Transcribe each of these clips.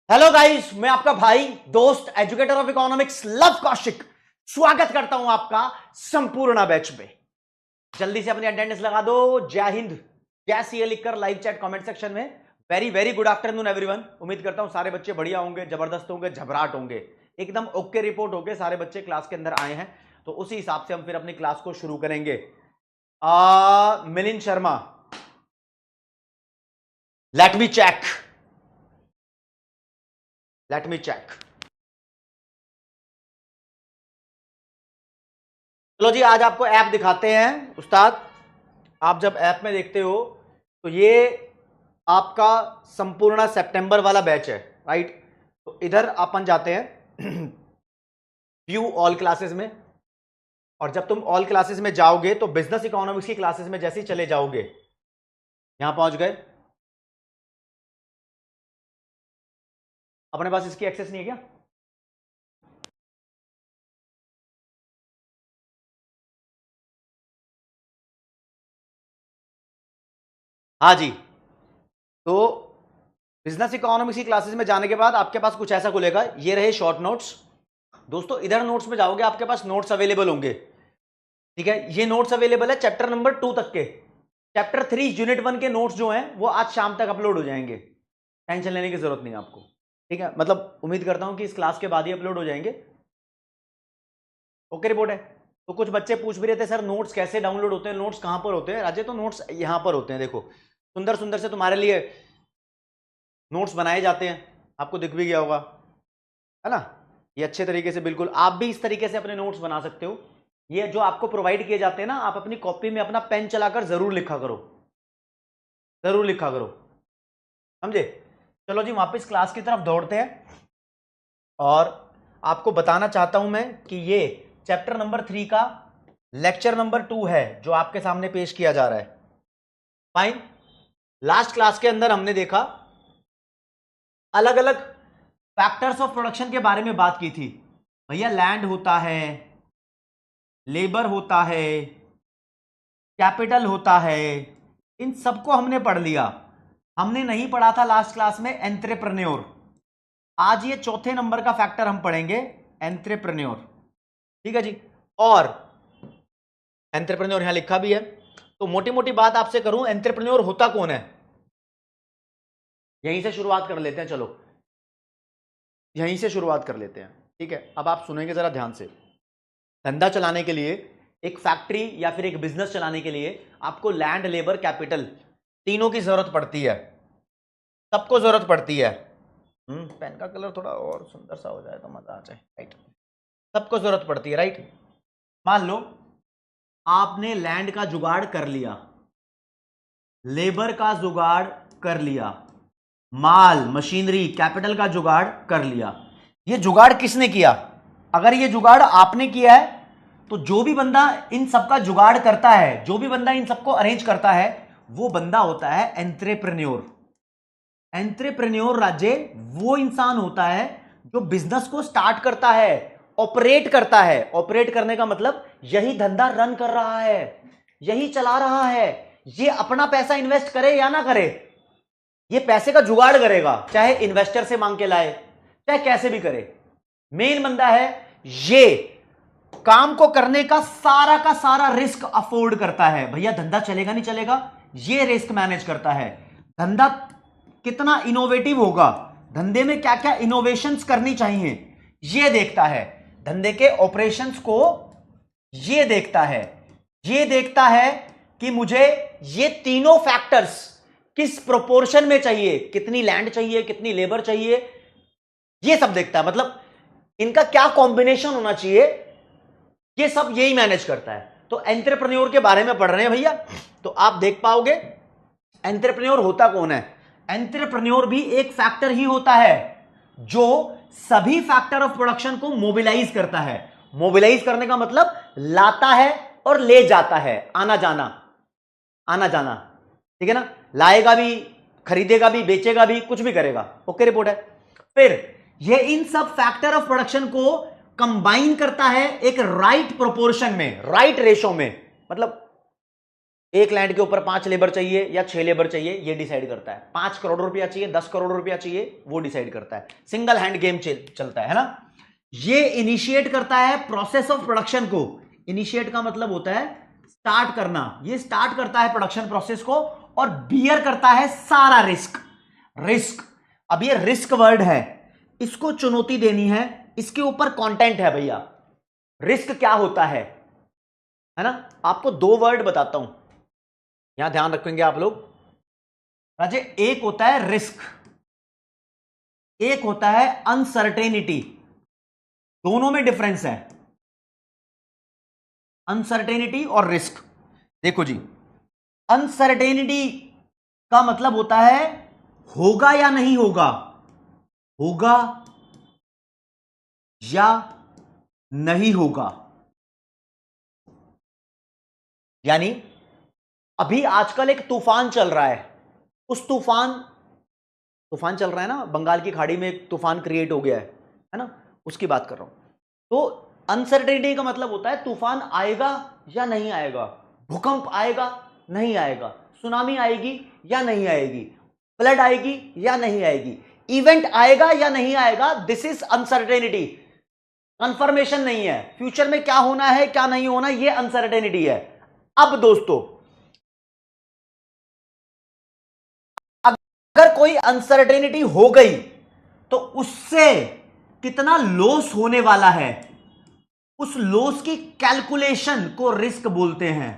Hello guys, मैं आपका भाई दोस्त educator of economics love Kaushik स्वागत करता हूं आपका संपूर्ण बैच पे। जल्दी से अपनी अटेंडेंस लगा दो। जय हिंद, जय सीए लिखकर लाइव चैट कमेंट सेक्शन में very very good afternoon everyone. उम्मीद करता हूं सारे बच्चे बढ़िया होंगे, जबरदस्त होंगे, झबराट होंगे, एकदम ओके रिपोर्ट होंगे। सारे बच्चे क्लास के अंदर आए हैं तो उसी हिसाब से हम फिर अपनी क्लास को शुरू करेंगे। Milind Sharma, let me check, let me check. चलो जी, आज आपको ऐप दिखाते हैं उस्ताद। आप जब ऐप में देखते हो तो ये आपका संपूर्ण सितंबर वाला बैच है, राइट। तो इधर अपन जाते हैं व्यू ऑल क्लासेस में, और जब तुम ऑल क्लासेस में जाओगे तो बिजनेस इकोनॉमिक्स की क्लासेस में जैसे ही चले जाओगे, यहां पहुंच गए। अपने पास इसकी एक्सेस नहीं है क्या? हाँ जी। तो बिजनेस इकोनॉमिक्स की क्लासेस में जाने के बाद आपके पास कुछ ऐसा खुलेगा। ये रहे शॉर्ट नोट्स। दोस्तों इधर नोट्स में जाओगे, आपके पास नोट्स अवेलेबल होंगे, ठीक है। ये नोट्स अवेलेबल है चैप्टर नंबर 2 तक के। चैप्टर 3 यूनिट 1 के नोट्स जो हैं वो आज शाम तक अपलोड हो जाएंगे। टेंशन लेने की जरूरत नहीं है आपको, ठीक है। मतलब उम्मीद करता हूं कि इस क्लास के बाद ही अपलोड हो जाएंगे। ओके रिपोर्ट है। तो कुछ बच्चे पूछ भी रहे थे, सर नोट्स कैसे डाउनलोड होते हैं, नोट्स कहां पर होते हैं? राजे, तो नोट्स यहां पर होते हैं। देखो सुंदर सुंदर से तुम्हारे लिए नोट्स बनाए जाते हैं, आपको दिख भी गया होगा, है ना। ये अच्छे तरीके से, बिल्कुल आप भी इस तरीके से अपने नोट्स बना सकते हो। ये जो आपको प्रोवाइड किए जाते हैं ना, आप अपनी कॉपी में अपना पेन चलाकर जरूर लिखा करो, जरूर लिखा करो, समझे। चलो जी, वापस क्लास की तरफ दौड़ते हैं और आपको बताना चाहता हूं मैं कि ये चैप्टर नंबर 3 का लेक्चर नंबर 2 है जो आपके सामने पेश किया जा रहा है। फाइन। लास्ट क्लास के अंदर हमने देखा अलग अलग फैक्टर्स ऑफ प्रोडक्शन के बारे में बात की थी। भैया लैंड होता है, लेबर होता है, कैपिटल होता है, इन सबको हमने पढ़ लिया। हमने नहीं पढ़ा था लास्ट क्लास में एंट्रेप्रेन्योर। आज ये चौथे नंबर का फैक्टर हम पढ़ेंगे, एंट्रेप्रेन्योर, ठीक है जी। और एंट्रेप्रेन्योर यहां लिखा भी है। तो मोटी मोटी बात आपसे करूं, एंट्रेप्रेन्योर होता कौन है, यहीं से शुरुआत कर लेते हैं। चलो यहीं से शुरुआत कर लेते हैं, ठीक है। अब आप सुनेंगे जरा ध्यान से। धंधा चलाने के लिए, एक फैक्ट्री या फिर एक बिजनेस चलाने के लिए आपको लैंड, लेबर, कैपिटल तीनों की जरूरत पड़ती है, सबको जरूरत पड़ती है। पेन का कलर थोड़ा और सुंदर सा हो जाए तो मजा आ जाए, राइट। सबको जरूरत पड़ती है, राइट। मान लो आपने लैंड का जुगाड़ कर लिया, लेबर का जुगाड़ कर लिया, माल मशीनरी कैपिटल का जुगाड़ कर लिया। ये जुगाड़ किसने किया? अगर ये जुगाड़ आपने किया है तो जो भी बंदा इन सबका जुगाड़ करता है, जो भी बंदा इन सबको अरेंज करता है, वो बंदा होता है एंट्रेप्रेन्योर। एंट्रेप्रेन्योर राज्य वो इंसान होता है जो बिजनेस को स्टार्ट करता है, ऑपरेट करता है। ऑपरेट करने का मतलब यही धंधा रन कर रहा है, यही चला रहा है। ये अपना पैसा इन्वेस्ट करे या ना करे, ये पैसे का जुगाड़ करेगा, चाहे इन्वेस्टर से मांग के लाए, चाहे कैसे भी करे। मेन बंदा है ये, काम को करने का सारा रिस्क अफोर्ड करता है। भैया धंधा चलेगा नहीं चलेगा, ये रिस्क मैनेज करता है। धंधा कितना इनोवेटिव होगा, धंधे में क्या क्या इनोवेशंस करनी चाहिए, ये देखता है। धंधे के ऑपरेशंस को ये देखता है। ये देखता है कि मुझे ये तीनों फैक्टर्स किस प्रोपोर्शन में चाहिए, कितनी लैंड चाहिए, कितनी लेबर चाहिए, ये सब देखता है। मतलब इनका क्या कॉम्बिनेशन होना चाहिए, ये सब यही मैनेज करता है। तो एंट्रेप्रेन्योर के बारे में पढ़ रहे हैं भैया, तो आप देख पाओगे एंट्रेप्रेन्योर होता कौन है। एंट्रेप्रेन्योर भी एक फैक्टर ही होता है जो सभी फैक्टर ऑफ प्रोडक्शन को मोबिलाइज करता है। मोबिलाइज करने का मतलब लाता है और ले जाता है, आना जाना, आना जाना, ठीक है ना। लाएगा भी, खरीदेगा भी, बेचेगा भी, कुछ भी करेगा। ओके रिपोर्ट है। फिर ये इन सब फैक्टर ऑफ प्रोडक्शन को कंबाइन करता है एक राइट प्रोपोर्शन में, राइट रेशो में। मतलब एक लैंड के ऊपर 5 लेबर चाहिए या 6 लेबर चाहिए, ये डिसाइड करता है। 5 करोड़ रुपया चाहिए, 10 करोड़ रुपया चाहिए, वो डिसाइड करता है। सिंगल हैंड गेम चलता है ना। ये इनिशिएट करता है प्रोसेस ऑफ प्रोडक्शन को। इनिशिएट का मतलब होता है स्टार्ट करना। ये स्टार्ट करता है प्रोडक्शन प्रोसेस को और बियर करता है सारा रिस्क। अब ये रिस्क वर्ड है, इसको चुनौती देनी है, इसके ऊपर कंटेंट है भैया। रिस्क क्या होता है ना। आपको 2 वर्ड बताता हूं, यहां ध्यान रखेंगे आप लोग। राजे, एक होता है रिस्क, एक होता है अनसर्टेनिटी। दोनों में डिफरेंस है, अनसर्टेनिटी और रिस्क। देखो जी, अनसर्टेनिटी का मतलब होता है होगा या नहीं होगा, होगा या नहीं होगा। यानी अभी आजकल एक तूफान चल रहा है, उस तूफान चल रहा है ना, बंगाल की खाड़ी में एक तूफान क्रिएट हो गया है ना, उसकी बात कर रहा हूं। तो अनसर्टेनिटी का मतलब होता है तूफान आएगा या नहीं आएगा, भूकंप आएगा नहीं आएगा, सुनामी आएगी या नहीं आएगी, फ्लड आएगी या नहीं आएगी, इवेंट आएगा या नहीं आएगा। This is uncertainty. कंफर्मेशन नहीं है, फ्यूचर में क्या होना है क्या नहीं होना, यह अनसर्टेनिटी है। अब दोस्तों, अगर कोई अनसर्टेनिटी हो गई तो उससे कितना लॉस होने वाला है, उस लॉस की कैलकुलेशन को रिस्क बोलते हैं।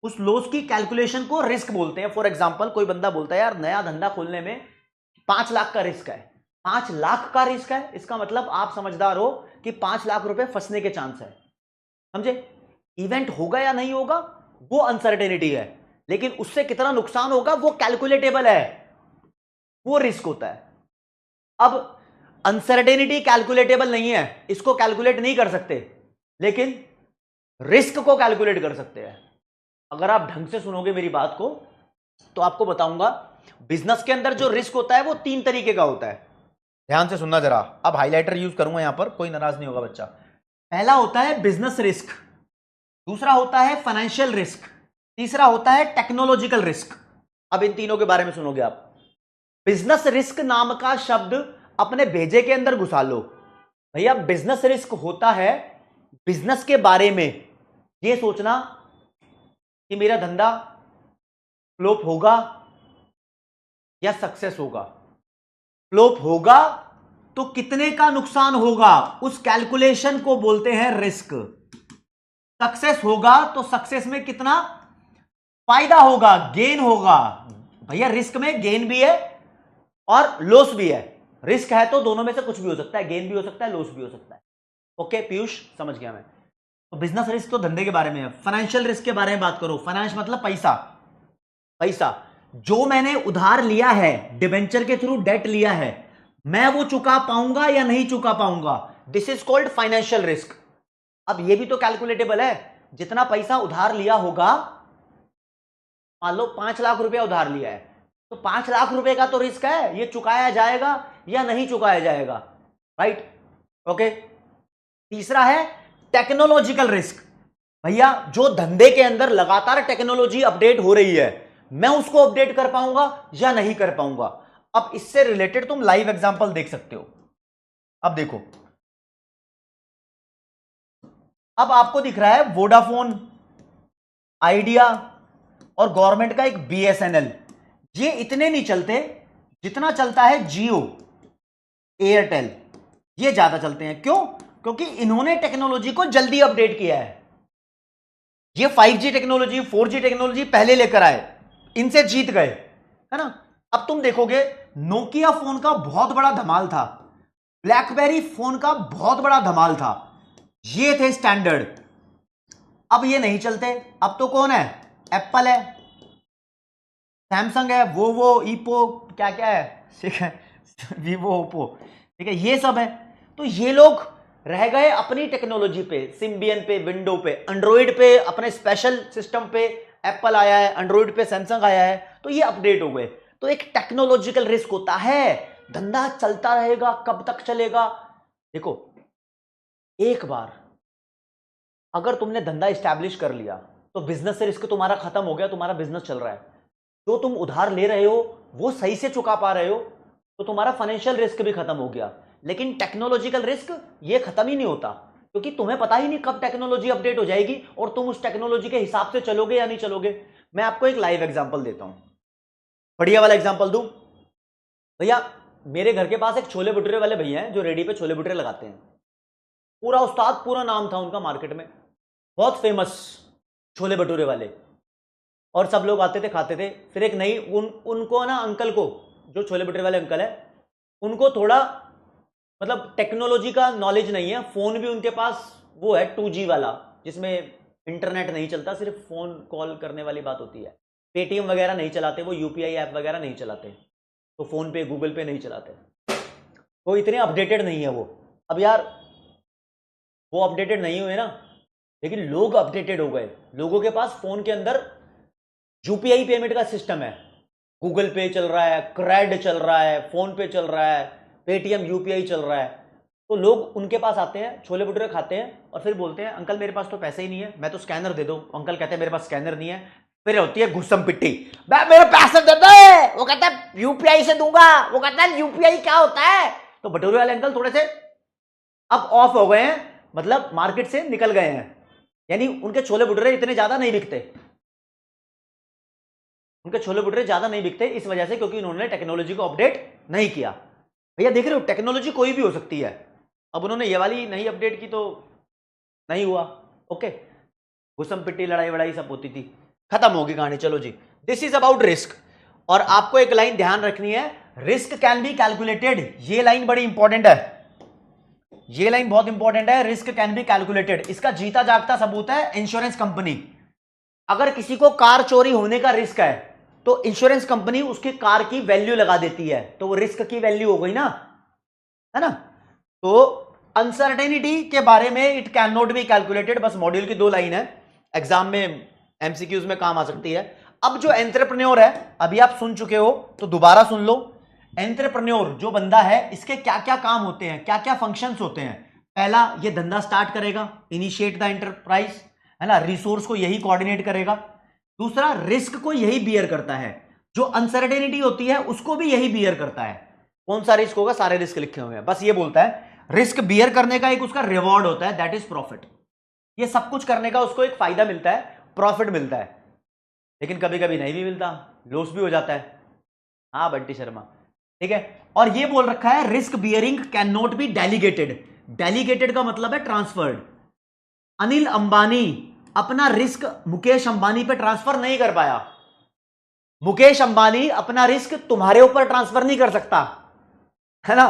उस लॉस की कैलकुलेशन को रिस्क बोलते हैं। फॉर एग्जांपल, कोई बंदा बोलता है यार नया धंधा खोलने में 5 लाख का रिस्क है। 5 लाख का रिस्क है, इसका मतलब आप समझदार हो कि 5 लाख रुपए फंसने के चांस है। समझे? इवेंट होगा या नहीं होगा वो अनसर्टेनिटी है, लेकिन उससे कितना नुकसान होगा वो कैलकुलेटेबल है, वो रिस्क होता है। अब अनसर्टेनिटी कैलकुलेटेबल नहीं है, इसको कैलकुलेट नहीं कर सकते, लेकिन रिस्क को कैलकुलेट कर सकते हैं। अगर आप ढंग से सुनोगे मेरी बात को तो आपको बताऊंगा, बिजनेस के अंदर जो रिस्क होता है वो 3 तरीके का होता है। ध्यान से सुनना जरा, अब हाइलाइटर यूज करूंगा यहां पर, कोई नाराज नहीं होगा बच्चा। पहला होता है बिजनेस रिस्क, दूसरा होता है फाइनेंशियल रिस्क, तीसरा होता है टेक्नोलॉजिकल रिस्क। अब इन तीनों के बारे में सुनोगे आप। बिजनेस रिस्क नाम का शब्द अपने भेजे के अंदर घुसा लो भैया। बिजनेस रिस्क होता है बिजनेस के बारे में यह सोचना कि मेरा धंधा फ्लॉप होगा या सक्सेस होगा। फ्लॉप होगा तो कितने का नुकसान होगा, उस कैलकुलेशन को बोलते हैं रिस्क। सक्सेस होगा तो सक्सेस में कितना फायदा होगा, गेन होगा। भैया रिस्क में गेन भी है और लॉस भी है। रिस्क है तो दोनों में से कुछ भी हो सकता है, गेन भी हो सकता है, लॉस भी हो सकता है। ओके पीयूष, समझ गया मैं। तो बिजनेस रिस्क तो धंधे के बारे में है। फाइनेंशियल रिस्क के बारे में बात करो। फाइनेंस मतलब पैसा। पैसा जो मैंने उधार लिया है, डिबेंचर के थ्रू डेट लिया है, मैं वो चुका पाऊंगा या नहीं चुका पाऊंगा, this is called financial risk. अब ये भी तो कैलकुलेटेबल है। जितना पैसा उधार लिया होगा, मान लो 5 लाख रुपया उधार लिया है, तो 5 लाख रुपए का तो रिस्क है, ये चुकाया जाएगा या नहीं चुकाया जाएगा, राइट। ओके। तीसरा है टेक्नोलॉजिकल रिस्क। भैया जो धंधे के अंदर लगातार टेक्नोलॉजी अपडेट हो रही है, मैं उसको अपडेट कर पाऊंगा या नहीं कर पाऊंगा। अब इससे रिलेटेड तुम लाइव एग्जांपल देख सकते हो। अब देखो, अब आपको दिख रहा है वोडाफोन, आइडिया और गवर्नमेंट का एक बीएसएनएल। ये इतने नहीं चलते जितना चलता है जियो, एयरटेल, ये ज्यादा चलते हैं। क्यों? क्योंकि इन्होंने टेक्नोलॉजी को जल्दी अपडेट किया है। ये 5G टेक्नोलॉजी, 4G टेक्नोलॉजी पहले लेकर आए, इनसे जीत गए, है ना। अब तुम देखोगे नोकिया फोन का बहुत बड़ा धमाल था, ब्लैकबेरी फोन का बहुत बड़ा धमाल था, ये थे स्टैंडर्ड। अब ये नहीं चलते। अब तो कौन है? एप्पल है, सैमसंग है, वोवो, ईपो, क्या क्या है, ठीक है, वीवो, ओप्पो, ठीक है, ये सब है। तो ये लोग रह गए अपनी टेक्नोलॉजी पे, सिम्बियन पे, विंडो पे, एंड्रॉइड पे, अपने स्पेशल सिस्टम पे एप्पल आया है, एंड्रॉइड पे सैमसंग आया है, तो ये अपडेट हो गए। तो एक टेक्नोलॉजिकल रिस्क होता है। धंधा चलता रहेगा, कब तक चलेगा? देखो, एक बार अगर तुमने धंधा स्टैब्लिश कर लिया, तो बिजनेस से रिस्क तुम्हारा खत्म हो गया, तुम्हारा बिजनेस चल रहा है। जो तुम उधार ले रहे हो वो सही से चुका पा रहे हो तो तुम्हारा फाइनेंशियल रिस्क भी खत्म हो गया। लेकिन टेक्नोलॉजिकल रिस्क ये खत्म ही नहीं होता, क्योंकि तुम्हें पता ही नहीं कब टेक्नोलॉजी अपडेट हो जाएगी और तुम उस टेक्नोलॉजी के हिसाब से चलोगे या नहीं चलोगे। मैं आपको एक लाइव एग्जांपल देता हूं, बढ़िया वाला एग्जांपल दूं। भैया मेरे घर के पास एक छोले भटूरे वाले भैया हैं जो रेडी पे छोले भटूरे लगाते हैं। पूरा उस्ताद, पूरा नाम था उनका मार्केट में, बहुत फेमस छोले भटूरे वाले, और सब लोग आते थे खाते थे। फिर एक नई उनको ना अंकल को, जो छोले भटूरे वाले अंकल है, उनको थोड़ा मतलब टेक्नोलॉजी का नॉलेज नहीं है। फोन भी उनके पास वो है 2G वाला, जिसमें इंटरनेट नहीं चलता, सिर्फ फोन कॉल करने वाली बात होती है। पेटीएम वगैरह नहीं चलाते वो, यूपीआई ऐप वगैरह नहीं चलाते, तो फोन पे गूगल पे नहीं चलाते, वो इतने अपडेटेड नहीं है वो। अब यार वो अपडेटेड नहीं हुए ना, लेकिन लोग अपडेटेड हो गए। लोगों के पास फोन के अंदर यूपीआई पेमेंट का सिस्टम है, गूगल पे चल रहा है, क्रेड चल रहा है, फोन पे चल रहा है, पेटीएम यूपीआई चल रहा है। तो लोग उनके पास आते हैं, छोले भटूरे खाते हैं और फिर बोलते हैं अंकल मेरे पास तो पैसे ही नहीं है, मैं तो स्कैनर दे दो। अंकल कहते हैं मेरे पास स्कैनर नहीं है। फिर होती है घुसम पिट्टी, मेरे पैसे दे दे, वो कहता है यूपीआई से दूंगा, वो कहता है यूपीआई क्या होता है। तो भटूरे वाले अंकल थोड़े से अब ऑफ हो गए हैं, मतलब मार्केट से निकल गए हैं, यानी उनके छोले भटूरे इतने ज्यादा नहीं बिकते, उनके छोले भटूरे ज्यादा नहीं बिकते इस वजह से, क्योंकि उन्होंने टेक्नोलॉजी को अपडेट नहीं किया। भैया देख रहे हो टेक्नोलॉजी कोई भी हो सकती है, अब उन्होंने ये वाली नहीं अपडेट की तो नहीं हुआ। ओके, घुसम पिट्टी लड़ाई वड़ाई सब होती थी, खत्म होगी कहानी। चलो जी, दिस इज अबाउट रिस्क। और आपको एक लाइन ध्यान रखनी है, रिस्क कैन बी कैलकुलेटेड। ये लाइन बड़ी इंपॉर्टेंट है, ये लाइन बहुत इंपॉर्टेंट है, रिस्क कैन बी कैलकुलेटेड। इसका जीता जागता सबूत है इंश्योरेंस कंपनी। अगर किसी को कार चोरी होने का रिस्क है तो इंश्योरेंस कंपनी उसकी कार की वैल्यू लगा देती है, तो वो रिस्क की वैल्यू हो गई ना, है ना। तो अनसर्टेनिटी के बारे में it can not be calculated. बस मॉड्यूल की 2 लाइन है, एग्जाम में एमसीक्यूज में काम आ सकती है। अब जो एंटरप्रेन्योर है, अभी आप सुन चुके हो तो दोबारा सुन लो। एंटरप्रेन्योर जो बंदा है, इसके क्या क्या काम होते हैं, क्या क्या फंक्शंस होते हैं। पहला, ये धंधा स्टार्ट करेगा, इनिशिएट द एंटरप्राइज, है ना, रिसोर्स को यही कोऑर्डिनेट करेगा। दूसरा, रिस्क को यही बियर करता है, जो अनसर्टेनिटी होती है उसको भी यही बियर करता है। कौन सा रिस्क होगा, सारे रिस्क लिखे हुए हैं, बस ये बोलता है रिस्क बियर करने का एक उसका रिवॉर्ड होता है, दैट इज प्रॉफिट। ये सब कुछ करने का उसको एक फायदा मिलता है, प्रॉफिट मिलता है। लेकिन कभी कभी नहीं भी मिलता, लॉस भी हो जाता है। हाँ बंटी शर्मा, ठीक है। और ये बोल रखा है risk bearing can not be delegated. Delegated का मतलब है ट्रांसफर्ड। अनिल अंबानी अपना रिस्क मुकेश अंबानी पे ट्रांसफर नहीं कर पाया। मुकेश अंबानी अपना रिस्क तुम्हारे ऊपर ट्रांसफर नहीं कर सकता, है ना।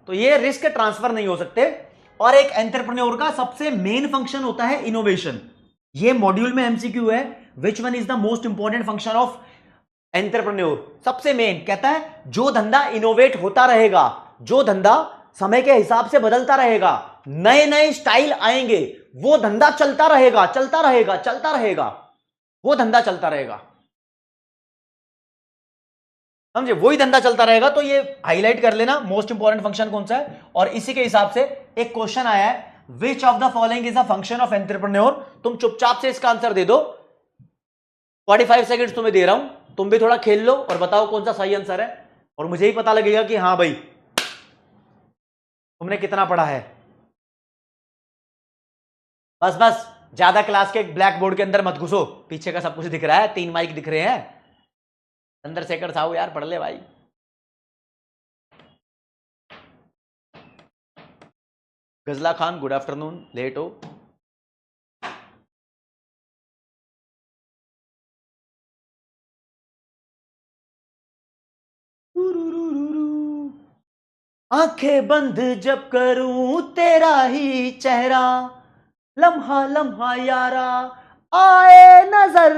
तो ये रिस्क ट्रांसफर नहीं हो सकते। और एक एंटरप्रेन्योर का सबसे मेन फंक्शन होता है इनोवेशन। ये मॉड्यूल में एमसीक्यू है, which one is the most important function of entrepreneur. सबसे मेन कहता है जो धंधा इनोवेट होता रहेगा, जो धंधा समय के हिसाब से बदलता रहेगा, नए नए स्टाइल आएंगे, वो धंधा चलता रहेगा, चलता रहेगा, चलता रहेगा, वो धंधा चलता रहेगा, समझे, वही धंधा चलता रहेगा। तो ये हाईलाइट कर लेना मोस्ट इंपॉर्टेंट फंक्शन कौन सा है। और इसी के हिसाब से एक क्वेश्चन आया है, which of the following is a function of entrepreneur. तुम चुपचाप से इसका आंसर दे दो, 45 सेकंड्स तुम्हें दे रहा हूं, तुम भी थोड़ा खेल लो और बताओ कौन सा सही आंसर है, और मुझे ही पता लगेगा कि हाँ भाई तुमने कितना पढ़ा है। बस बस, ज्यादा क्लास के ब्लैक बोर्ड के अंदर मत घुसो, पीछे का सब कुछ दिख रहा है, 3 माइक दिख रहे हैं, अंदर सेकंड आओ यार, पढ़ ले भाई। गजला खान गुड आफ्टरनून, लेट हो। आंखें बंद जब करूं तेरा ही चेहरा, लम्हा लम्हा यारा आए नजर,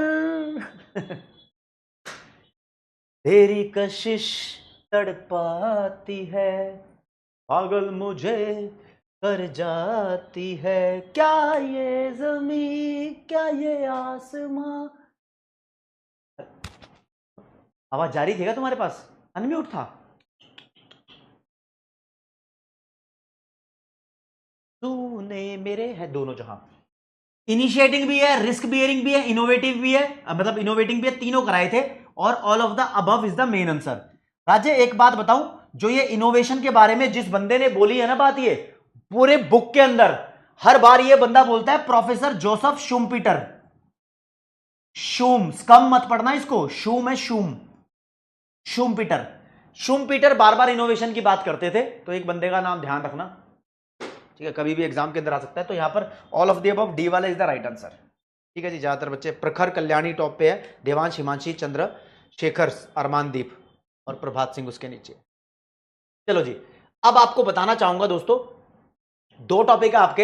तेरी कशिश तड़पाती है, पागल मुझे कर जाती है, क्या ये जमीन क्या ये आसमां। आवाज जारी थी क्या तुम्हारे पास, अनम्यूट था। तूने मेरे है दोनों जहां, इनिशिएटिंग भी है, रिस्क बियरिंग भी है, इनोवेटिव भी है, मतलब इनोवेटिंग भी है, तीनों कराए थे और all of the above is the main answer. Raje एक बात बताऊं, जो ये इनोवेशन के बारे में जिस बंदे ने बोली है ना बात, ये पूरे बुक के अंदर हर बार ये बंदा बोलता है प्रोफेसर जोसेफ शुम्पीटर। शूम, स्कम मत पढ़ना इसको, शूम है शूम, शुम्पीटर। शुम्पीटर बार बार इनोवेशन की बात करते थे, तो एक बंदे का नाम ध्यान रखना, ठीक है, कभी भी एग्जाम के अंदर आ सकता है। तो यहां पर all of the above, D वाला इज द राइट आंसर, ठीक है जी। ज्यादातर बच्चे प्रखर कल्याणी टॉप पे है, देवांश हिमांशी चंद्र शेखर अरमानदीप और प्रभात सिंह उसके नीचे। चलो जी, अब आपको बताना चाहूंगा दोस्तों, दो टॉपिक है आपके,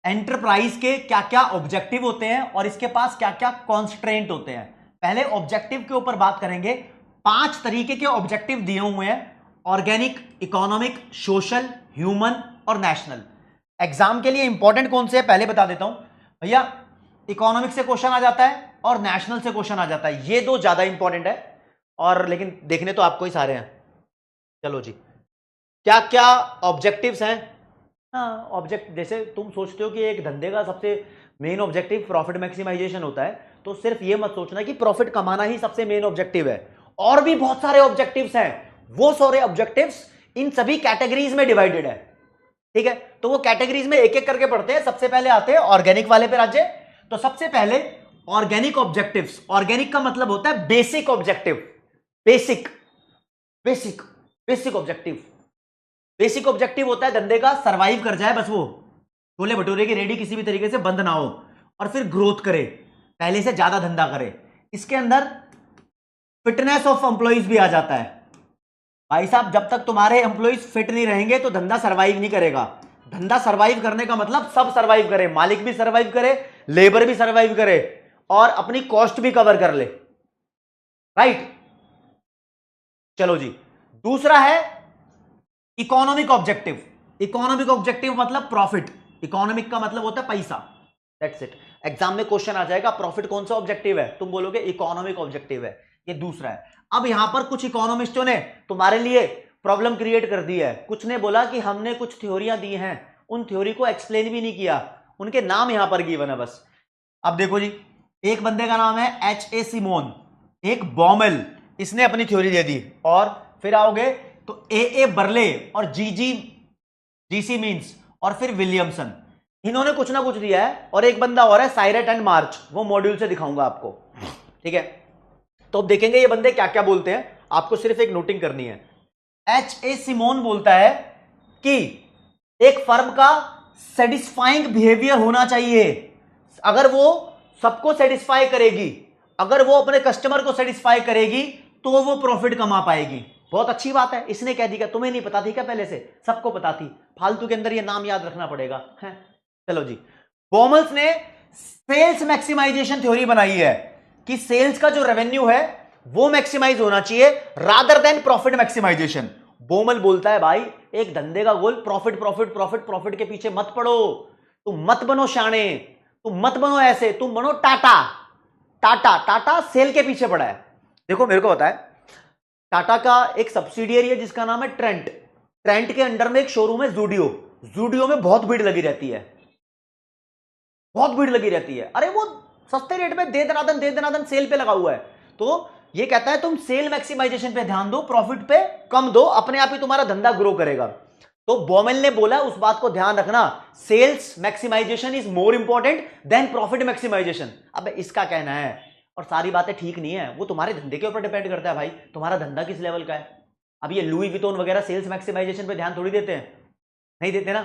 एंटरप्राइज के क्या क्या ऑब्जेक्टिव होते हैं और इसके पास क्या क्या कॉन्स्ट्रेंट होते हैं। पहले ऑब्जेक्टिव के ऊपर बात करेंगे। 5 तरीके के ऑब्जेक्टिव दिए हुए हैं, ऑर्गेनिक, इकोनॉमिक, सोशल, ह्यूमन और नेशनल। एग्जाम के लिए इंपॉर्टेंट कौन से है पहले बता देता हूं भैया। इकोनॉमिक से क्वेश्चन आ जाता है और नेशनल से क्वेश्चन आ जाता है, ये दो ज्यादा इंपॉर्टेंट है, और लेकिन देखने तो आपको ही सारे हैं। चलो जी, क्या क्या ऑब्जेक्टिव्स हैं। हाँ, ऑब्जेक्ट जैसे तुम सोचते हो कि एक धंधे का सबसे मेन ऑब्जेक्टिव प्रॉफिट मैक्सिमाइजेशन होता है, तो सिर्फ ये मत सोचना कि प्रॉफिट कमाना ही सबसे मेन ऑब्जेक्टिव है, और भी बहुत सारे ऑब्जेक्टिव्स हैं। वो सारे ऑब्जेक्टिव्स इन सभी कैटेगरीज में डिवाइडेड है, ठीक है। तो वो कैटेगरीज में एक एक करके पढ़ते हैं। सबसे पहले आते हैं ऑर्गेनिक वाले पे राज्य। तो सबसे पहले ऑर्गेनिक ऑब्जेक्टिव्स। ऑर्गेनिक का मतलब होता है basic objective, basic basic basic objective. Basic objective होता है धंधे का सरवाइव कर जाए, बस वो छोले भटूरे की रेडी किसी भी तरीके से बंद ना हो, और फिर ग्रोथ करे, पहले से ज्यादा धंधा करे। इसके अंदर फिटनेस ऑफ एम्प्लॉइज भी आ जाता है। भाई साहब, जब तक तुम्हारे एम्प्लॉइज फिट नहीं रहेंगे तो धंधा सरवाइव नहीं करेगा। धंधा सरवाइव करने का मतलब सब सरवाइव करे, मालिक भी सरवाइव करे, लेबर भी सरवाइव करे, और अपनी कॉस्ट भी कवर कर ले, राइट। चलो जी, दूसरा है इकोनॉमिक ऑब्जेक्टिव। इकोनॉमिक ऑब्जेक्टिव मतलब प्रॉफिट। इकोनॉमिक का मतलब होता है पैसा, दैट्स इट। एग्जाम में क्वेश्चन आ जाएगा प्रॉफिट कौन सा ऑब्जेक्टिव है, तुम बोलोगे इकोनॉमिक ऑब्जेक्टिव है, ये दूसरा है। अब यहां पर कुछ इकोनॉमिस्टों ने तुम्हारे लिए प्रॉब्लम क्रिएट कर दी है। कुछ ने बोला कि हमने कुछ थ्योरियां दी हैं, उन थ्योरी को एक्सप्लेन भी नहीं किया, उनके नाम यहां पर गिवन है बस। अब देखो जी, एक बंदे का नाम है H.A. सिमोन, एक बॉमेल, इसने अपनी थ्योरी दे दी, और फिर आओगे तो A.A. बर्ले और G.C. मीन्स, और फिर विलियमसन, इन्होंने कुछ ना कुछ दिया है। और एक बंदा और है साइरेट एंड मार्च, वो मॉड्यूल से दिखाऊंगा आपको, ठीक है। तो अब देखेंगे ये बंदे क्या क्या बोलते हैं, आपको सिर्फ एक नोटिंग करनी है। H.A. सिमोन बोलता है कि एक फर्म का सेटिस्फाइंग बिहेवियर होना चाहिए। अगर वो सबको सेटिस्फाई करेगी, अगर वो अपने कस्टमर को सेटिस्फाई करेगी, तो वो प्रॉफिट कमा पाएगी। बहुत अच्छी बात है, इसने कह दी क्या, तुम्हें नहीं पता थी क्या पहले से? सबको पता थी, फालतू के अंदर ये नाम याद रखना पड़ेगा है। चलो जी, बॉमल्स ने सेल्स मैक्सिमाइजेशन थ्योरी बनाई है कि सेल्स का जो रेवेन्यू है वो मैक्सिमाइज होना चाहिए रादर देन प्रॉफिट मैक्सिमाइजेशन। बोमल बोलता है भाई, एक धंधे का गोल प्रॉफिट प्रॉफिट प्रॉफिट प्रॉफिट के पीछे मत पड़ो, तुम मत बनो शाणे, तुम मत बनो ऐसे, तुम बनो टाटा। टाटा, टाटा सेल के पीछे पड़ा है। देखो मेरे को पता है, टाटा का एक सब्सिडियरी है जिसका नाम है ट्रेंट। ट्रेंट के अंडर में एक शोरूम है जूडियो। जूडियो में बहुत भीड़ लगी रहती है, बहुत भीड़ लगी रहती है। अरे वो सस्ते रेट में दे दनादन सेल पे लगा हुआ है। तो ये कहता है तुम सेल मैक्सिमाइजेशन पे ध्यान दो, प्रॉफिट पे कम दो, अपने आप ही तुम्हारा धंधा ग्रो करेगा। तो बॉमेल ने बोला उस बात को ध्यान रखना, sales maximisation is more important than profit maximisation. अब इसका कहना है, और सारी बातें ठीक नहीं है, वो तुम्हारे धंधे के ऊपर डिपेंड करता है भाई, तुम्हारा धंधा किस लेवल का है। अब ये लुई विटोन वगैरह सेल्स मैक्सिमाइजेशन पे ध्यान थोड़ी देते हैं, नहीं देते ना।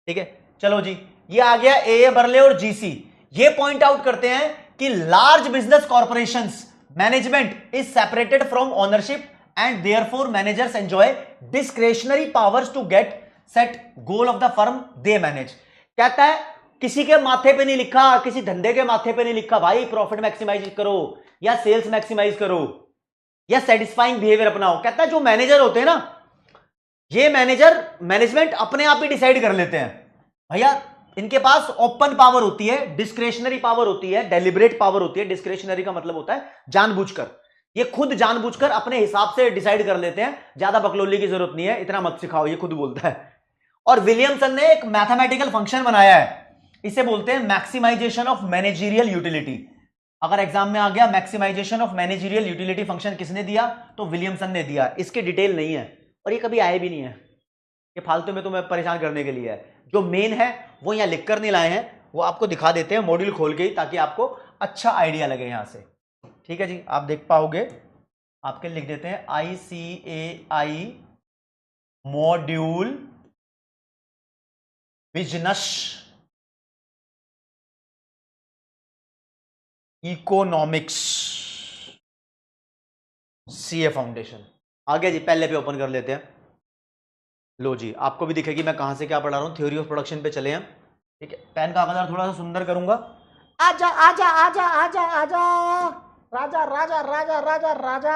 ठीक है, चलो जी, ये आ गया ए बर्ले और जीसी। ये पॉइंट आउट करते हैं कि large business corporations management is separated from ownership and therefore managers enjoy discretionary powers to get set goal of the firm they manage. कहता है किसी के माथे पे नहीं लिखा, किसी धंधे के माथे पे नहीं लिखा भाई प्रॉफिट मैक्सिमाइज करो या सेल्स मैक्सिमाइज करो या सेटिस्फाइंग बिहेवियर अपनाओ। कहता है जो मैनेजर होते हैं ना, ये मैनेजर मैनेजमेंट अपने आप ही डिसाइड कर लेते हैं भैया। इनके पास ओपन पावर होती है, डिस्क्रेशनरी पावर होती है, डेलिब्रेट पावर होती है। डिस्क्रेशनरी का मतलब होता है जानबूझकर, ये खुद जानबूझकर अपने हिसाब से डिसाइड कर लेते हैं, ज्यादा बकलोली की जरूरत नहीं है, इतना मत सिखाओ, ये खुद बोलता है। और विलियमसन ने एक मैथमेटिकल फंक्शन बनाया है इसे बोलते हैं मैक्सिमाइजेशन ऑफ मैनेजरियल यूटिलिटी। अगर एग्जाम में आ गया maximisation of managerial utility function किसने दिया, तो विलियमसन ने दिया। इसकी डिटेल नहीं है और ये कभी आए भी नहीं है, ये फालतू में तुम्हें परेशान करने के लिए है। जो मेन है वो यहां लिखकर नहीं लाए हैं, वो आपको दिखा देते हैं मॉड्यूल खोल के, ताकि आपको अच्छा आइडिया लगे यहां से। ठीक है जी, आप देख पाओगे, आपके लिख देते हैं ICAI module business economics CA foundation. आगे जी, पहले पे ओपन कर लेते हैं। लो जी, आपको भी दिखेगी मैं कहां से क्या पढ़ा रहा हूं। थ्योरी ऑफ प्रोडक्शन पे चले हम। ठीक है, पेन का आकार थोड़ा सा सुंदर करूंगा। आजा आजा आजा आजा आजा राजा राजा राजा राजा राजा।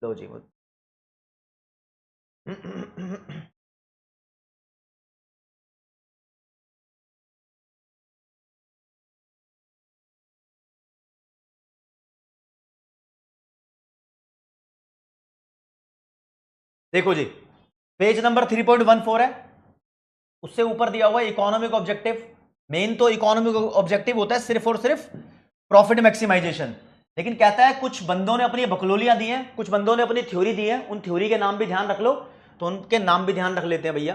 लो जी, देखो जी, पेज नंबर 3.14 है, उससे ऊपर दिया हुआ है इकोनॉमिक ऑब्जेक्टिव। मेन तो इकोनॉमिक ऑब्जेक्टिव होता है सिर्फ और सिर्फ प्रॉफिट मैक्सिमाइजेशन, लेकिन कहता है कुछ बंदों ने अपनी बकलोलियां दी हैं, कुछ बंदों ने अपनी थ्योरी दी है, उन थ्योरी के नाम भी ध्यान रख लो। तो उनके नाम भी ध्यान रख लेते हैं भैया।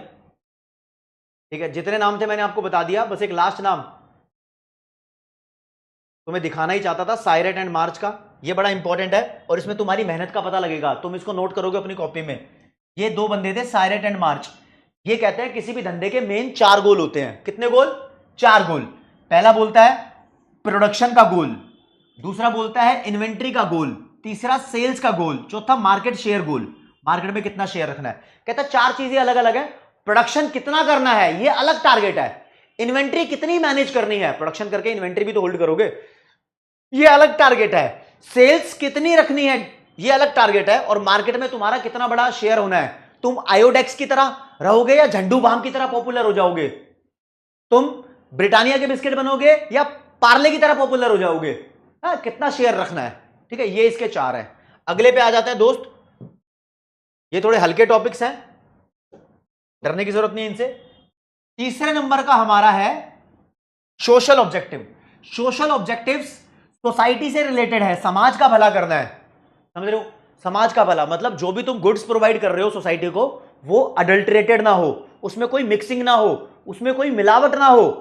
ठीक है, जितने नाम थे मैंने आपको बता दिया, बस एक लास्ट नाम तुम्हें दिखाना ही चाहता था, साइरेट एंड मार्च का। ये बड़ा इंपॉर्टेंट है और इसमें तुम्हारी मेहनत का पता लगेगा, तुम इसको नोट करोगे अपनी कॉपी में। ये दो बंदे थे, साइरेट एंड मार्च। ये कहते हैं किसी भी धंधे के मेन 4 गोल होते हैं। कितने गोल? 4 गोल। पहला बोलता है प्रोडक्शन का गोल, दूसरा बोलता है इन्वेंट्री का गोल, तीसरा सेल्स का गोल, चौथा मार्केट शेयर गोल, मार्केट में कितना शेयर रखना है। कहता है 4 चीजें अलग अलग है। प्रोडक्शन कितना करना है, ये अलग टारगेट है। इन्वेंट्री कितनी मैनेज करनी है, प्रोडक्शन करके इन्वेंट्री भी तो होल्ड करोगे, ये अलग टारगेट है। सेल्स कितनी रखनी है, ये अलग टारगेट है। और मार्केट में तुम्हारा कितना बड़ा शेयर होना है। तुम आयोडेक्स की तरह रहोगे या झंडू बाम की तरह पॉपुलर हो जाओगे, तुम ब्रिटानिया के बिस्किट बनोगे या पार्ले की तरह पॉपुलर हो जाओगे, कितना शेयर रखना है। ठीक है, ये इसके 4 है। अगले पे आ जाते हैं दोस्त, ये थोड़े हल्के टॉपिक्स हैं, डरने की जरूरत नहीं इनसे। तीसरे नंबर का हमारा है social objective. Social objectives society से रिलेटेड है, समाज का भला करना है, समझ रहे हो। समाज का भला मतलब जो भी तुम गुड्स प्रोवाइड कर रहे हो सोसाइटी को, वो अडल्टरेटेड ना हो, उसमें कोई मिक्सिंग ना हो, उसमें कोई मिलावट ना हो।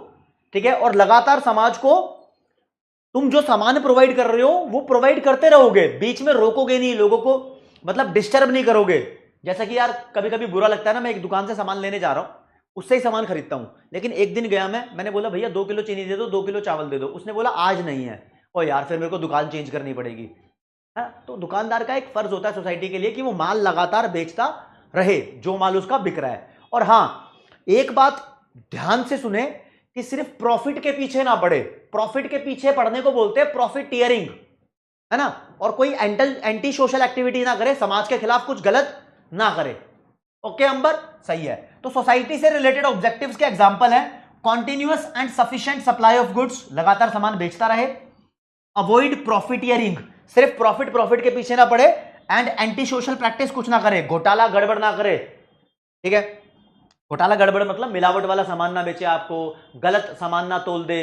ठीक है, और लगातार समाज को तुम जो सामान प्रोवाइड कर रहे हो वो प्रोवाइड करते रहोगे, बीच में रोकोगे नहीं, लोगों को मतलब डिस्टर्ब नहीं करोगे। जैसा कि यार कभी कभी बुरा लगता है ना, मैं एक दुकान से सामान लेने जा रहा हूं, उससे ही सामान खरीदता हूं, लेकिन एक दिन गया मैंने बोला भैया 2 किलो चीनी दे दो, 2 किलो चावल दे दो, उसने बोला आज नहीं है। ओ यार, फिर मेरे को दुकान चेंज करनी पड़ेगी। तो दुकानदार का एक फर्ज होता है सोसाइटी के लिए कि वो माल लगातार बेचता रहे, जो माल उसका बिक रहा है। और हां, एक बात ध्यान से सुने कि सिर्फ प्रॉफिट के पीछे ना पड़े। प्रॉफिट के पीछे पड़ने को बोलते हैं प्रॉफिटियरिंग, है ना। और कोई एंटी सोशल एक्टिविटी ना करे, समाज के खिलाफ कुछ गलत ना करे। ओके अंबर, सही है। तो सोसाइटी से रिलेटेड ऑब्जेक्टिव्स के एग्जांपल हैं continuous and sufficient supply of goods, लगातार सामान बेचता रहे। अवॉइड प्रॉफिटियरिंग, सिर्फ प्रॉफिट के पीछे ना पड़े। एंड एंटी सोशल प्रैक्टिस कुछ ना करे, घोटाला गड़बड़ ना करे। ठीक है, घोटाला गड़बड़ मतलब मिलावट वाला सामान ना बेचे, आपको गलत सामान ना तोल दे।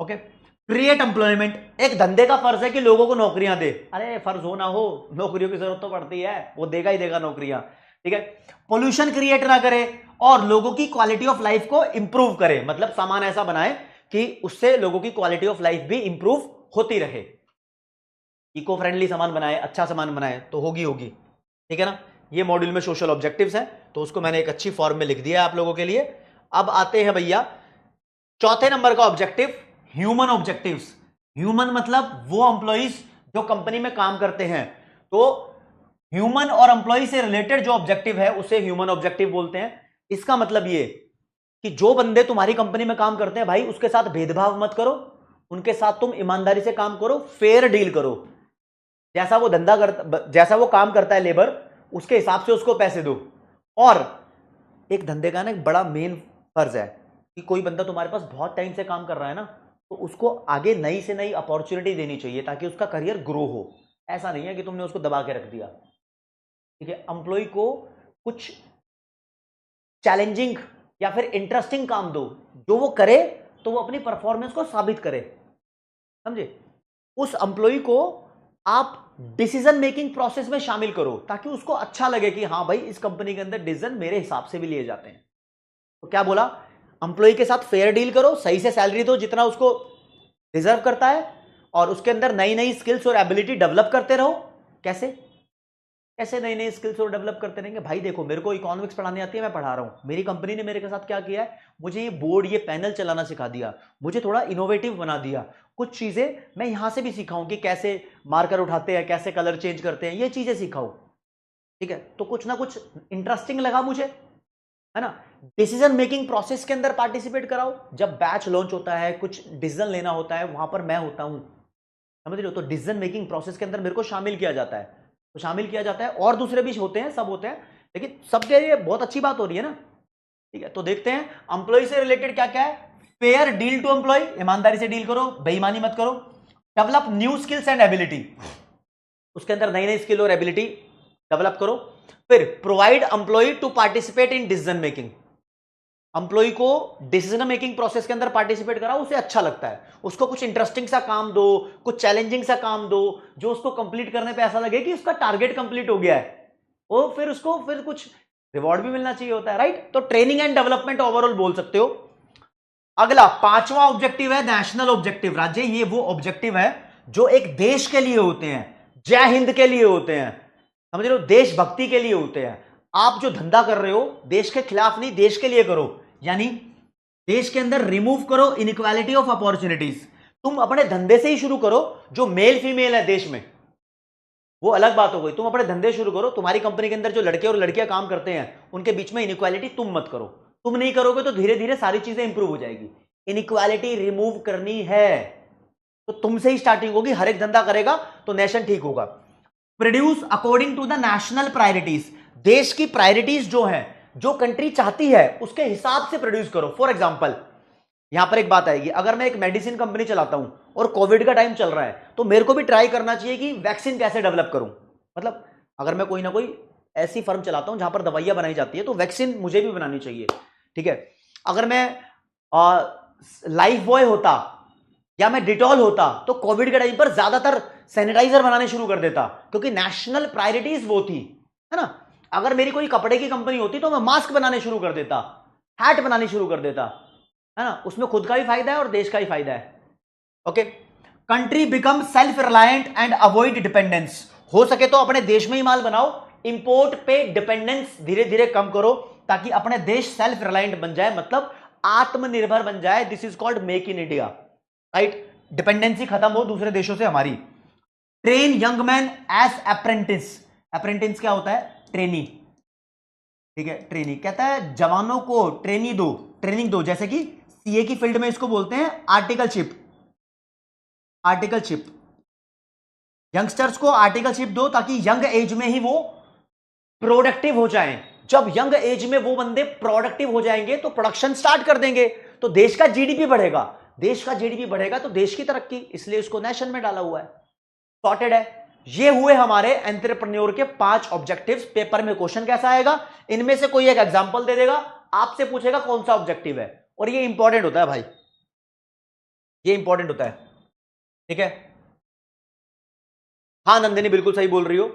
ओके, क्रिएट एम्प्लॉयमेंट, एक धंधे का फर्ज है कि लोगों को नौकरियां दे। अरे फर्ज हो ना हो, नौकरियों की जरूरत तो पड़ती है, वो देगा ही देगा नौकरियां। ठीक है, पोल्यूशन क्रिएट ना करे और लोगों की क्वालिटी ऑफ लाइफ को इंप्रूव करे, मतलब सामान ऐसा बनाए कि उससे लोगों की क्वालिटी ऑफ लाइफ भी इंप्रूव होती रहे। इको फ्रेंडली सामान बनाए, अच्छा सामान बनाए तो होगी। ठीक है ना। ये मॉड्यूल में सोशल ऑब्जेक्टिव्स हैं, तो उसको मैंने एक अच्छी फॉर्म में लिख दिया है आप लोगों के लिए। अब आते हैं भैया चौथे नंबर का ऑब्जेक्टिव, ह्यूमन ऑब्जेक्टिव्स। ह्यूमन मतलब वो एम्प्लॉइज जो कंपनी में काम करते हैं। तो ह्यूमन और एम्प्लॉय से रिलेटेड जो ऑब्जेक्टिव है उसे ह्यूमन ऑब्जेक्टिव बोलते हैं। इसका मतलब ये कि जो बंदे तुम्हारी कंपनी में काम करते हैं भाई, उसके साथ भेदभाव मत करो, उनके साथ तुम ईमानदारी से काम करो, फेयर डील करो। जैसा वो धंधा करता, जैसा वो काम करता है लेबर, उसके हिसाब से उसको पैसे दो। और एक धंधे का ना एक बड़ा मेन फर्ज है कि कोई बंदा तुम्हारे पास बहुत टाइम से काम कर रहा है ना, तो उसको आगे नई से नई अपॉर्चुनिटी देनी चाहिए ताकि उसका करियर ग्रो हो। ऐसा नहीं है कि तुमने उसको दबा के रख दिया। ठीक है, एम्प्लॉय को कुछ चैलेंजिंग या फिर इंटरेस्टिंग काम दो, जो वो करे तो वो अपनी परफॉर्मेंस को साबित करे, समझे। उस एम्प्लॉय को आप डिसीजन मेकिंग प्रोसेस में शामिल करो ताकि उसको अच्छा लगे कि हाँ भाई इस कंपनी के अंदर डिसीजन मेरे हिसाब से भी लिए जाते हैं। तो क्या बोला, एम्प्लॉय के साथ फेयर डील करो, सही से सैलरी दो जितना उसको डिजर्व करता है, और उसके अंदर नई नई स्किल्स और एबिलिटी डेवलप करते रहो। कैसे कैसे नई नई स्किल्स और डेवलप करते रहेंगे भाई, देखो मेरे को इकोनॉमिक्स पढ़ाने आती है, मैं पढ़ा रहा हूं, मेरी कंपनी ने मेरे के साथ क्या किया है, मुझे ये बोर्ड ये पैनल चलाना सिखा दिया, मुझे थोड़ा इनोवेटिव बना दिया, कुछ चीजें मैं यहां से भी सीखाऊं कि कैसे मार्कर उठाते हैं, कैसे कलर चेंज करते हैं, ये चीजें सिखाऊं, ठीक है। तो कुछ ना कुछ इंटरेस्टिंग लगा मुझे, है ना। डिसीजन मेकिंग प्रोसेस के अंदर पार्टिसिपेट कराओ, जब बैच लॉन्च होता है, कुछ डिसीजन लेना होता है, वहां पर मैं होता हूं, समझ रहे हो। तो डिसीजन मेकिंग प्रोसेस के अंदर मेरे को शामिल किया जाता है, तो शामिल किया जाता है, और दूसरे भी होते हैं, सब होते हैं, लेकिन सबके लिए बहुत अच्छी बात हो रही है ना, ठीक है। तो देखते हैं एम्प्लॉय से रिलेटेड क्या क्या है। फेयर डील टू एम्प्लॉय, ईमानदारी से डील करो, बेईमानी मत करो। Develop new skills and ability, उसके अंदर नई नई स्किल और एबिलिटी डेवलप करो। फिर provide employ to participate in decision making, employ को डिसीजन मेकिंग प्रोसेस के अंदर पार्टिसिपेट कराओ, उसे अच्छा लगता है, उसको कुछ इंटरेस्टिंग सा काम दो, कुछ चैलेंजिंग सा काम दो, जो उसको कंप्लीट करने पे ऐसा लगे कि उसका टारगेट कंप्लीट हो गया है, और फिर उसको फिर कुछ रिवॉर्ड भी मिलना चाहिए होता है, राइट। तो ट्रेनिंग एंड डेवलपमेंट ओवरऑल बोल सकते हो। अगला पांचवा ऑब्जेक्टिव है नेशनल ऑब्जेक्टिव। राज्य, ये वो ऑब्जेक्टिव है जो एक देश के लिए होते हैं, जय हिंद के लिए होते हैं, समझ रहे हो, देशभक्ति के लिए होते हैं। आप जो धंधा कर रहे हो देश के खिलाफ नहीं, देश के लिए करो, यानी देश के अंदर रिमूव करो इनइक्वालिटी ऑफ अपॉर्चुनिटीज। तुम अपने धंधे से ही शुरू करो, जो मेल फीमेल है देश में वो अलग बात हो गई, तुम अपने धंधे शुरू करो, तुम्हारी कंपनी के अंदर जो लड़के और लड़कियां काम करते हैं उनके बीच में इनइक्वालिटी तुम मत करो, तुम नहीं करोगे तो धीरे धीरे सारी चीजें इंप्रूव हो जाएगी। इनइक्वालिटी रिमूव करनी है तो तुमसे ही स्टार्टिंग होगी, हर एक धंधा करेगा तो नेशन ठीक होगा। Produce according to the national priorities, देश की प्रायोरिटीज जो है, जो कंट्री चाहती है उसके हिसाब से प्रोड्यूस करो। फॉर एग्जांपल यहां पर एक बात आएगी, अगर मैं एक मेडिसिन कंपनी चलाता हूं और कोविड का टाइम चल रहा है तो मेरे को भी ट्राई करना चाहिए कि वैक्सीन कैसे डेवलप करूं। मतलब अगर मैं कोई ना कोई ऐसी फर्म चलाता हूं जहां पर दवाइयां बनाई जाती है तो वैक्सीन मुझे भी बनानी चाहिए, ठीक है। अगर मैं लाइफ बॉय होता या मैं डिटॉल होता तो कोविड के टाइम पर ज्यादातर सैनिटाइजर बनाने शुरू कर देता, क्योंकि नेशनल प्रायोरिटीज वो थी, है ना। अगर मेरी कोई कपड़े की कंपनी होती तो मैं मास्क बनाने शुरू कर देता, हैट बनानी शुरू कर देता, है ना। उसमें खुद का भी फायदा है और देश का भी फायदा है। Okay, country become self reliant and avoid dependence, हो सके तो अपने देश में ही माल बनाओ, इंपोर्ट पे डिपेंडेंस धीरे धीरे कम करो ताकि अपने देश सेल्फ रिलायंट बन जाए, मतलब आत्मनिर्भर बन जाए। This is called make in India, right. Dependency खत्म हो दूसरे देशों से हमारी। Train young man as apprentice, apprentice क्या होता है, ट्रेनी, ठीक है। ट्रेनी कहता है जवानों को ट्रेनी दो, ट्रेनिंग दो, जैसे कि सीए की फील्ड में इसको बोलते हैं आर्टिकलशिप, आर्टिकलशिप। यंगस्टर्स को आर्टिकलशिप दो ताकि यंग एज में ही वो प्रोडक्टिव हो जाएं। जब यंग एज में वो बंदे प्रोडक्टिव हो जाएंगे तो प्रोडक्शन स्टार्ट कर देंगे, तो देश का जीडीपी बढ़ेगा, देश का जीडीपी बढ़ेगा तो देश की तरक्की, इसलिए इसको नेशन में डाला हुआ है। सॉर्टेड है। ये हुए हमारे एंटरप्रेन्योर के 5 ऑब्जेक्टिव्स। पेपर में क्वेश्चन कैसा आएगा, इनमें से कोई एक एग्जांपल दे देगा, आपसे पूछेगा कौन सा ऑब्जेक्टिव है, और ये इंपॉर्टेंट होता है भाई, ये इंपॉर्टेंट होता है, ठीक है। हाँ नंदिनी बिल्कुल सही बोल रही हो।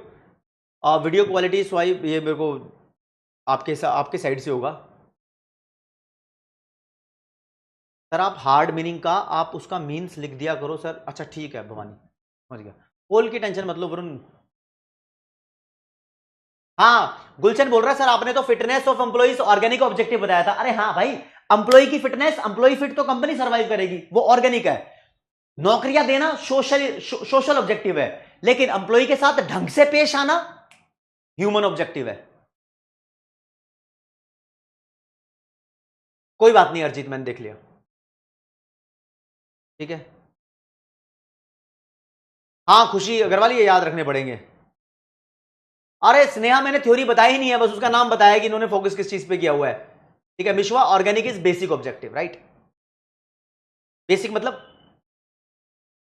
वीडियो क्वालिटी स्वाइप ये मेरे को आपके साइड से होगा सर। आप हार्ड मीनिंग का आप उसका मीन्स लिख दिया करो सर। अच्छा ठीक है भवानी, समझ गया, पोल की टेंशन मतलब वरुण। हाँ गुलशन बोल रहा है सर आपने तो fitness of employees organic objective बताया था। अरे हाँ भाई, एम्प्लॉय की फिटनेस, एम्प्लॉय फिट तो कंपनी सर्वाइव करेगी, वो ऑर्गेनिक है। नौकरियां देना सोशल ऑब्जेक्टिव है, लेकिन एम्प्लॉय के साथ ढंग से पेश आना ह्यूमन ऑब्जेक्टिव है। कोई बात नहीं अरजीत, मैंने देख लिया, ठीक है। हाँ खुशी अग्रवाल, ये याद रखने पड़ेंगे। अरे स्नेहा मैंने थ्योरी बताई ही नहीं है, बस उसका नाम बताया कि इन्होंने फोकस किस चीज पे किया हुआ है, ठीक है। Mishwa, organic is basic objective, right. Basic मतलब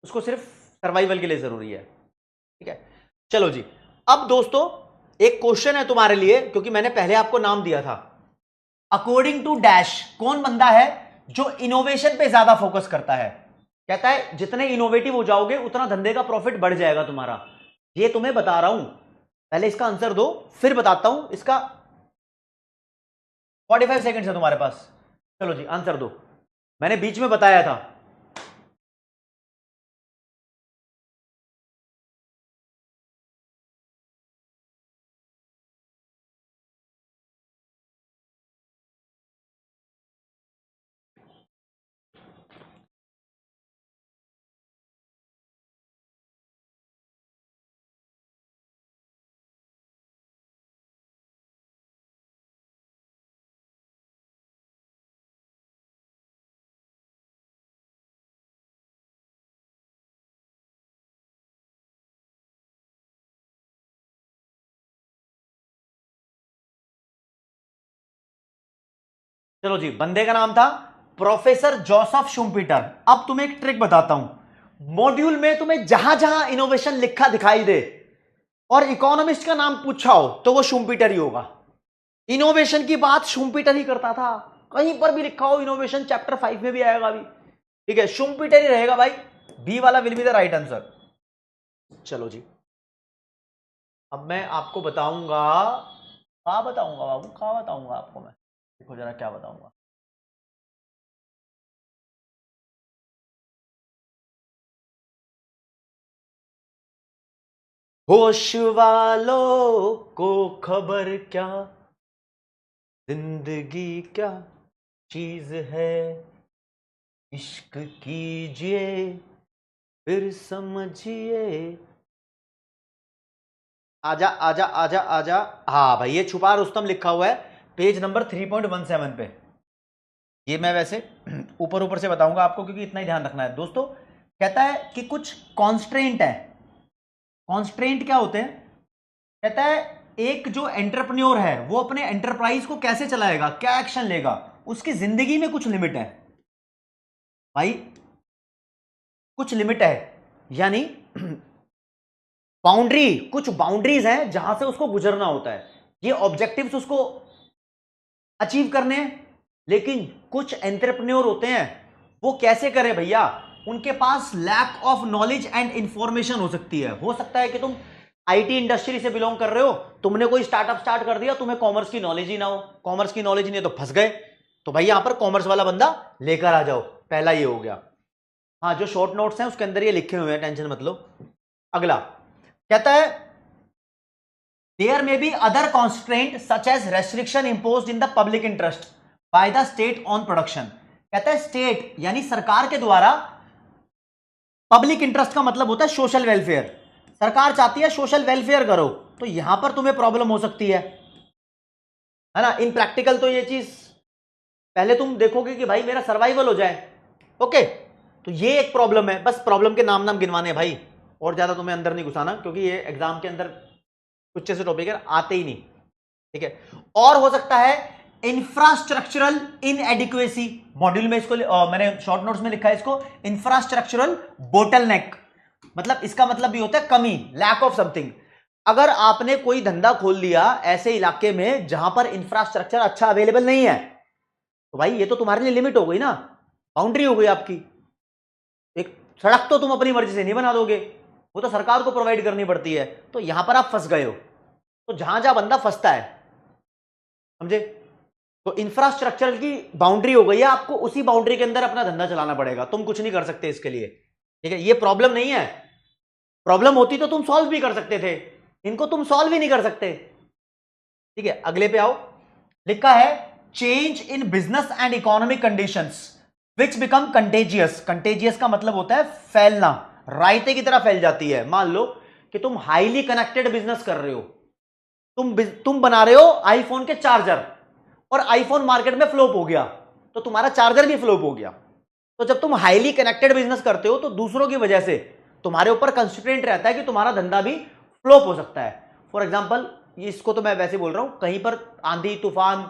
उसको सिर्फ सर्वाइवल के लिए जरूरी है, ठीक है। चलो जी, अब दोस्तों एक क्वेश्चन है तुम्हारे लिए, क्योंकि मैंने पहले आपको नाम दिया था, अकॉर्डिंग टू डैश, कौन बंदा है जो इनोवेशन पे ज्यादा फोकस करता है? कहता है जितने इनोवेटिव हो जाओगे उतना धंधे का प्रॉफिट बढ़ जाएगा तुम्हारा। ये तुम्हें बता रहा हूं, पहले इसका आंसर दो फिर बताता हूं। इसका 45 सेकंड है तुम्हारे पास, चलो जी आंसर दो। मैंने बीच में बताया था। चलो जी, बंदे का नाम था प्रोफेसर जोसेफ शुम्पीटर। अब तुम्हें एक ट्रिक बताता हूं। मॉड्यूल में तुम्हें जहां जहां इनोवेशन लिखा दिखाई दे और इकोनॉमिस्ट का नाम पूछा हो तो वो शुम्पीटर ही होगा। इनोवेशन की बात शुम्पीटर ही करता था। कहीं पर भी लिखा हो इनोवेशन, चैप्टर 5 में भी आएगा अभी, ठीक है, शुम्पीटर ही रहेगा भाई। बी वाला will be the right answer. चलो जी, अब मैं आपको बताऊंगा, क्या बताऊंगा बाबू, क्या बताऊंगा आपको मैं, देखो जरा क्या बताऊंगा। होश वालों को खबर क्या, जिंदगी क्या चीज है, इश्क कीजिए फिर समझिए। आजा आजा आजा आजा, हाँ भाई ये छुपा रुस्तम लिखा हुआ है पेज नंबर 3.17 पे। ये मैं वैसे ऊपर ऊपर से बताऊंगा आपको क्योंकि इतना ही ध्यान रखना है दोस्तों। कहता है कि कुछ कॉन्स्ट्रेंट है। कॉन्स्ट्रेंट क्या होते हैं? कहता है एक जो एंटरप्रेन्योर है वो अपने एंटरप्राइज को कैसे चलाएगा, क्या एक्शन लेगा, उसकी जिंदगी में कुछ लिमिट है भाई, कुछ लिमिट है। यानी बाउंड्री, कुछ बाउंड्रीज हैं जहां से उसको गुजरना होता है। ये ऑब्जेक्टिव्स उसको अचीव करने हैं। लेकिन कुछ एंटरप्रेन्योर होते हैं, वो कैसे करें भैया, उनके पास lack of knowledge and information हो सकती है। हो सकता है कि तुम आईटी इंडस्ट्री से बिलोंग कर रहे हो, तुमने कोई स्टार्टअप स्टार्ट कर दिया, तुम्हें कॉमर्स की नॉलेज ही ना हो, कॉमर्स की नॉलेज नहीं है तो फंस गए। तो भाई यहां पर कॉमर्स वाला बंदा लेकर आ जाओ, पहला ये हो गया। हाँ, जो शॉर्ट नोट्स हैं उसके अंदर ये लिखे हुए हैं, टेंशन मत लो। अगला कहता है there may be other constraint such as restriction imposed in the public interest by the state on production. कहता है स्टेट यानी सरकार के द्वारा, पब्लिक इंटरेस्ट का मतलब होता है सोशल वेलफेयर, सरकार चाहती है सोशल वेलफेयर करो, तो यहां पर तुम्हें प्रॉब्लम हो सकती है ना। इन प्रैक्टिकल तो ये चीज पहले तुम देखोगे कि भाई मेरा सर्वाइवल हो जाए, ओके। तो ये एक प्रॉब्लम है, बस प्रॉब्लम के नाम नाम गिनवाने भाई, और ज्यादा तुम्हें अंदर नहीं घुसाना क्योंकि ये एग्जाम के अंदर कुछ ऐसे टॉपिक है आते ही नहीं, ठीक है। और हो सकता है इंफ्रास्ट्रक्चरल इनएडिक्वेसी, मॉड्यूल में इसको मैंने शॉर्ट नोट्स में लिखा है इसको इंफ्रास्ट्रक्चरल बोटलनेक, मतलब इसका मतलब भी होता है कमी, लैक ऑफ समथिंग। अगर आपने कोई धंधा खोल लिया ऐसे इलाके में जहां पर इंफ्रास्ट्रक्चर अच्छा अवेलेबल नहीं है, तो भाई ये तो तुम्हारे लिए लिमिट हो गई ना, बाउंड्री हो गई आपकी। एक सड़क तो तुम अपनी मर्जी से नहीं बना दोगे, वो तो सरकार को प्रोवाइड करनी पड़ती है, तो यहां पर आप फंस गए हो। तो जहां जहां बंदा फंसता है, समझे, तो इंफ्रास्ट्रक्चर की बाउंड्री हो गई है, आपको उसी बाउंड्री के अंदर अपना धंधा चलाना पड़ेगा, तुम कुछ नहीं कर सकते इसके लिए, ठीक है। ये प्रॉब्लम नहीं है, प्रॉब्लम होती तो तुम सॉल्व भी कर सकते थे, इनको तुम सॉल्व ही नहीं कर सकते, ठीक है। अगले पे आओ, लिखा है change in business and economic conditions which become contagious. Contagious का मतलब होता है फैलना, रायते की तरह फैल जाती है। मान लो कि तुम हाईली कनेक्टेड बिजनेस कर रहे हो, तुम बना रहे हो आईफोन के चार्जर, और आईफोन मार्केट में फ्लॉप हो गया, तो तुम्हारा चार्जर भी फ्लॉप हो गया। तो जब तुम हाईली कनेक्टेड बिजनेस करते हो तो दूसरों की वजह से तुम्हारे ऊपर कंस्ट्रेंट रहता है कि तुम्हारा धंधा भी फ्लॉप हो सकता है। फॉर एग्जाम्पल, इसको तो मैं वैसे बोल रहा हूं, कहीं पर आंधी तूफान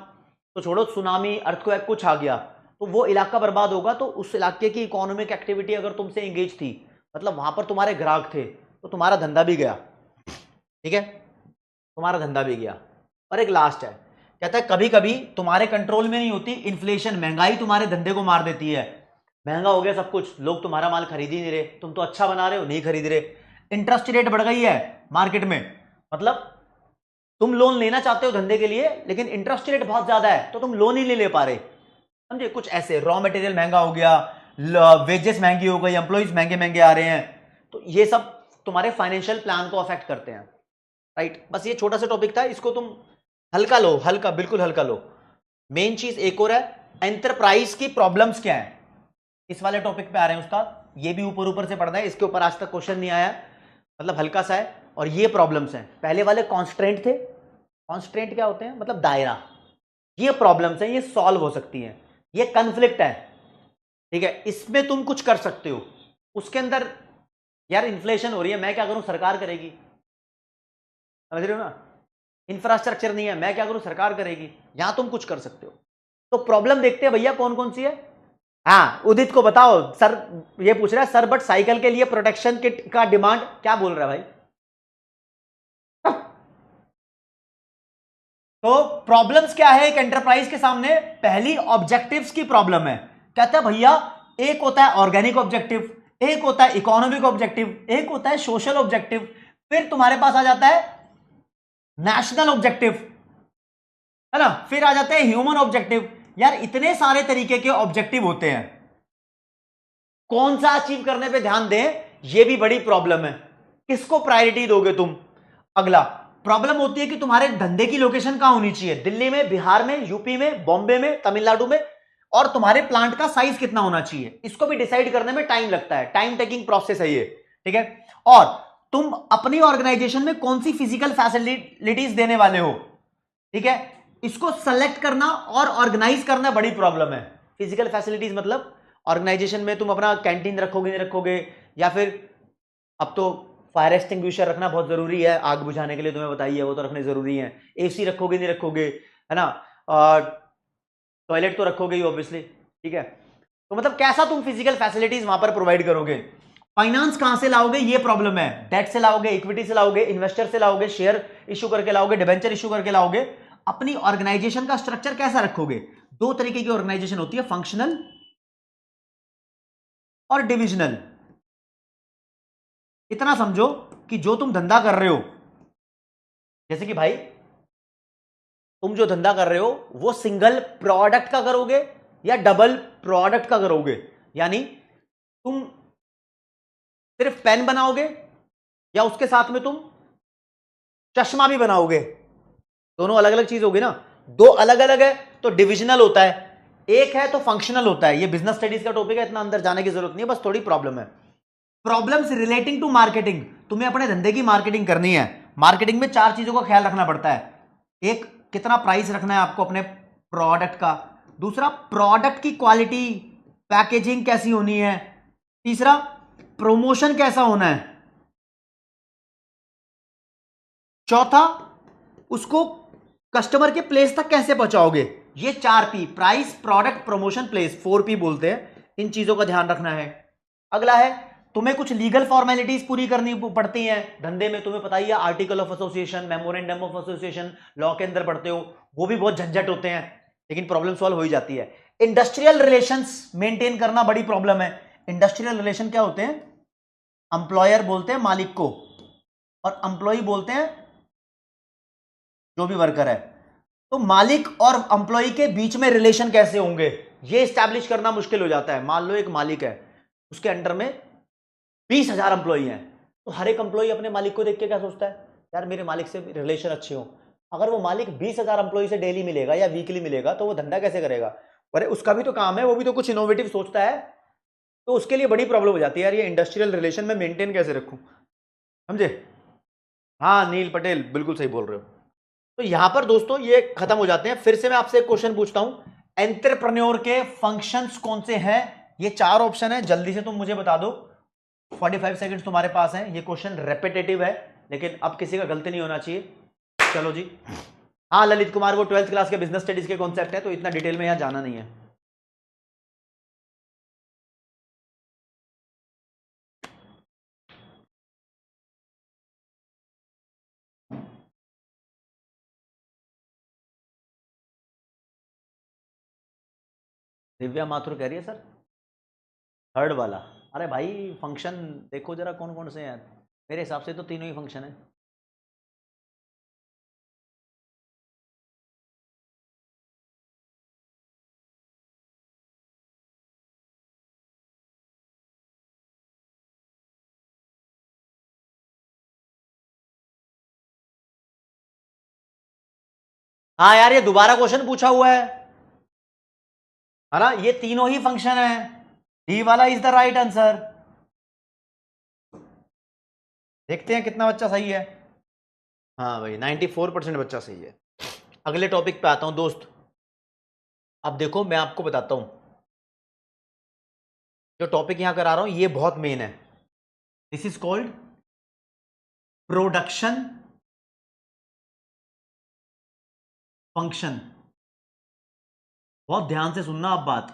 तो छोड़ो, सुनामी अर्थक्वेक कुछ आ गया तो वो इलाका बर्बाद होगा, तो उस इलाके की इकोनॉमिक एक्टिविटी अगर तुमसे एंगेज थी, मतलब वहां पर तुम्हारे ग्राहक थे, तो तुम्हारा धंधा भी गया, ठीक है, तुम्हारा धंधा भी गया। और एक लास्ट है, कहता है कभी कभी तुम्हारे कंट्रोल में नहीं होती इन्फ्लेशन, महंगाई तुम्हारे धंधे को मार देती है। महंगा हो गया सब कुछ, लोग तुम्हारा माल खरीद ही नहीं रहे, तुम तो अच्छा बना रहे हो नहीं खरीद रहे। इंटरेस्ट रेट बढ़ गई है मार्केट में, मतलब तुम लोन लेना चाहते हो धंधे के लिए लेकिन इंटरेस्ट रेट बहुत ज्यादा है तो तुम लोन ही नहीं ले पा रहे, समझे। कुछ ऐसे रॉ मटेरियल महंगा हो गया, वेजेस महंगी हो गई, एम्प्लॉइज महंगे महंगे आ रहे हैं, तो ये सब तुम्हारे फाइनेंशियल प्लान को अफेक्ट करते हैं, राइट। बस ये छोटा सा टॉपिक था, इसको तुम हल्का लो, हल्का, बिल्कुल हल्का लो। मेन चीज एक और है, एंटरप्राइज की प्रॉब्लम्स क्या है, इस वाले टॉपिक पे आ रहे हैं उस्ताद। ये भी ऊपर ऊपर से पढ़ना है, इसके ऊपर आज तक क्वेश्चन नहीं आया, मतलब हल्का सा है। और ये प्रॉब्लम्स हैं, पहले वाले कॉन्स्ट्रेंट थे, कॉन्स्ट्रेंट क्या होते हैं, मतलब दायरा। ये प्रॉब्लम्स हैं, ये सॉल्व हो सकती हैं। ये कन्फ्लिक्ट है, ठीक है, इसमें तुम कुछ कर सकते हो। उसके अंदर यार इन्फ्लेशन हो रही है, मैं क्या करूं, सरकार करेगी, समझ रहे हो ना। इंफ्रास्ट्रक्चर नहीं है, मैं क्या करूं, सरकार करेगी। यहां तुम कुछ कर सकते हो। तो प्रॉब्लम देखते हैं भैया कौन कौन सी है। हाँ उदित को बताओ सर, ये पूछ रहा है सर बट साइकिल के लिए प्रोटेक्शन किट का डिमांड, क्या बोल रहा है भाई। तो प्रॉब्लम्स क्या है एक एंटरप्राइज के सामने, पहली ऑब्जेक्टिव्स की प्रॉब्लम है। कहता है भैया एक होता है ऑर्गेनिक ऑब्जेक्टिव, एक होता है इकोनॉमिक ऑब्जेक्टिव, एक होता है सोशल ऑब्जेक्टिव, फिर तुम्हारे पास आ जाता है नेशनल ऑब्जेक्टिव, है ना, फिर आ जाते हैं ह्यूमन ऑब्जेक्टिव। यार इतने सारे तरीके के ऑब्जेक्टिव होते हैं, कौन सा अचीव करने पे ध्यान दें, ये भी बड़ी प्रॉब्लम है। किसको प्रायोरिटी दोगे तुम। अगला प्रॉब्लम होती है कि तुम्हारे धंधे की लोकेशन कहां होनी चाहिए, दिल्ली में, बिहार में, यूपी में, बॉम्बे में, तमिलनाडु में, और तुम्हारे प्लांट का साइज कितना होना चाहिए, इसको भी डिसाइड करने में टाइम लगता है, टाइम टेकिंग प्रोसेस है ये, ठीक है। और तुम अपनी ऑर्गेनाइजेशन में कौन सी फिजिकल फैसिलिटीज देने वाले हो, ठीक है, इसको सेलेक्ट करना और ऑर्गेनाइज करना बड़ी प्रॉब्लम है। फिजिकल फैसिलिटीज मतलब ऑर्गेनाइजेशन में तुम अपना कैंटीन रखोगे नहीं रखोगे, या फिर अब तो फायर एक्सटिंग्विशर रखना बहुत जरूरी है, आग बुझाने के लिए तुम्हें बताइए, वो तो रखने जरूरी है। एसी रखोगे नहीं रखोगे, है ना, टॉयलेट तो रखोगे ही ऑब्वियसली, ठीक है। तो मतलब कैसा तुम फिजिकल फैसिलिटीज वहां पर प्रोवाइड करोगे। फाइनेंस कहां से लाओगे, ये प्रॉब्लम है, डेट से लाओगे, इक्विटी से लाओगे, इन्वेस्टर से लाओगे, शेयर इश्यू करके लाओगे, डिबेंचर इश्यू करके लाओगे। अपनी ऑर्गेनाइजेशन का स्ट्रक्चर कैसा रखोगे। दो तरीके की ऑर्गेनाइजेशन होती है, फंक्शनल और डिविजनल। इतना समझो कि जो तुम धंधा कर रहे हो, जैसे कि भाई तुम जो धंधा कर रहे हो वो सिंगल प्रोडक्ट का करोगे या डबल प्रोडक्ट का करोगे, यानी तुम सिर्फ पेन बनाओगे या उसके साथ में तुम चश्मा भी बनाओगे, दोनों अलग अलग चीज होगी ना। दो अलग अलग है तो डिविजनल होता है, एक है तो फंक्शनल होता है। ये बिजनेस स्टडीज का टॉपिक है, इतना अंदर जाने की जरूरत नहीं है, बस थोड़ी प्रॉब्लम है। प्रॉब्लम्स रिलेटिंग टू मार्केटिंग, तुम्हें अपने धंधे की मार्केटिंग करनी है। मार्केटिंग में चार चीजों का ख्याल रखना पड़ता है। एक, कितना प्राइस रखना है आपको अपने प्रोडक्ट का। दूसरा, प्रोडक्ट की क्वालिटी, पैकेजिंग कैसी होनी है। तीसरा, प्रमोशन कैसा होना है। चौथा, उसको कस्टमर के प्लेस तक कैसे पहुंचाओगे। ये चार P, price, product, promotion, place, 4P बोलते हैं। इन चीजों का ध्यान रखना है। अगला है, तुम्हें कुछ लीगल फॉर्मेलिटीज पूरी करनी पड़ती हैं धंधे में, तुम्हें पता ही है, article of association, memorandum of association, law के अंदर पढ़ते हो, वो भी बहुत झंझट होते हैं, लेकिन प्रॉब्लम सॉल्व हो ही जाती है। इंडस्ट्रियल रिलेशंस मेंटेन करना बड़ी प्रॉब्लम है। इंडस्ट्रियल रिलेशन क्या होते हैं, अंप्लॉयर बोलते हैं मालिक को, और अंप्लॉय बोलते हैं जो भी वर्कर है। तो मालिक और अंप्लॉय के बीच में रिलेशन कैसे होंगे, ये स्टैब्लिश करना मुश्किल हो जाता है। मान लो एक मालिक है, उसके अंडर में 20,000 अंप्लॉई हैं, तो हर एक अंप्लॉई अपने मालिक को देख के क्या सोचता है, यार मेरे मालिक से रिलेशन अच्छे हो। अगर वो मालिक 20,000 अंप्लॉई से डेली मिलेगा या वीकली मिलेगा तो वो धंधा कैसे करेगा। अरे उसका भी तो काम है, वो भी तो कुछ इनोवेटिव सोचता है, तो उसके लिए बड़ी प्रॉब्लम हो जाती है, यार ये इंडस्ट्रियल रिलेशन में मेंटेन कैसे रखूं, समझे। हाँ नील पटेल बिल्कुल सही बोल रहे हो। तो यहां पर दोस्तों ये खत्म हो जाते हैं। फिर से मैं आपसे एक क्वेश्चन पूछता हूं, एंटरप्रेन्योर के फंक्शंस कौन से हैं। ये चार ऑप्शन है, जल्दी से तुम मुझे बता दो, 45 सेकंड्स तुम्हारे पास हैं। ये क्वेश्चन रेपिटेटिव है, लेकिन अब किसी का गलती नहीं होना चाहिए। चलो जी, हाँ ललित कुमार, वो 12th क्लास के बिजनेस स्टडीज के कॉन्सेप्ट है, तो इतना डिटेल में यहां जाना नहीं है। दिव्या माथुर कह रही है सर थर्ड वाला। अरे भाई फंक्शन देखो जरा कौन कौन से हैं, मेरे हिसाब से तो तीनों ही फंक्शन है। हाँ यार ये दोबारा क्वेश्चन पूछा हुआ है ना, ये तीनों ही फंक्शन है, डी वाला इज द राइट आंसर। देखते हैं कितना बच्चा सही है। हाँ भाई 94% बच्चा सही है। अगले टॉपिक पे आता हूं दोस्त। अब देखो मैं आपको बताता हूं, जो टॉपिक यहां करा रहा हूं ये बहुत मेन है। This is called production function. बहुत ध्यान से सुनना आप बात,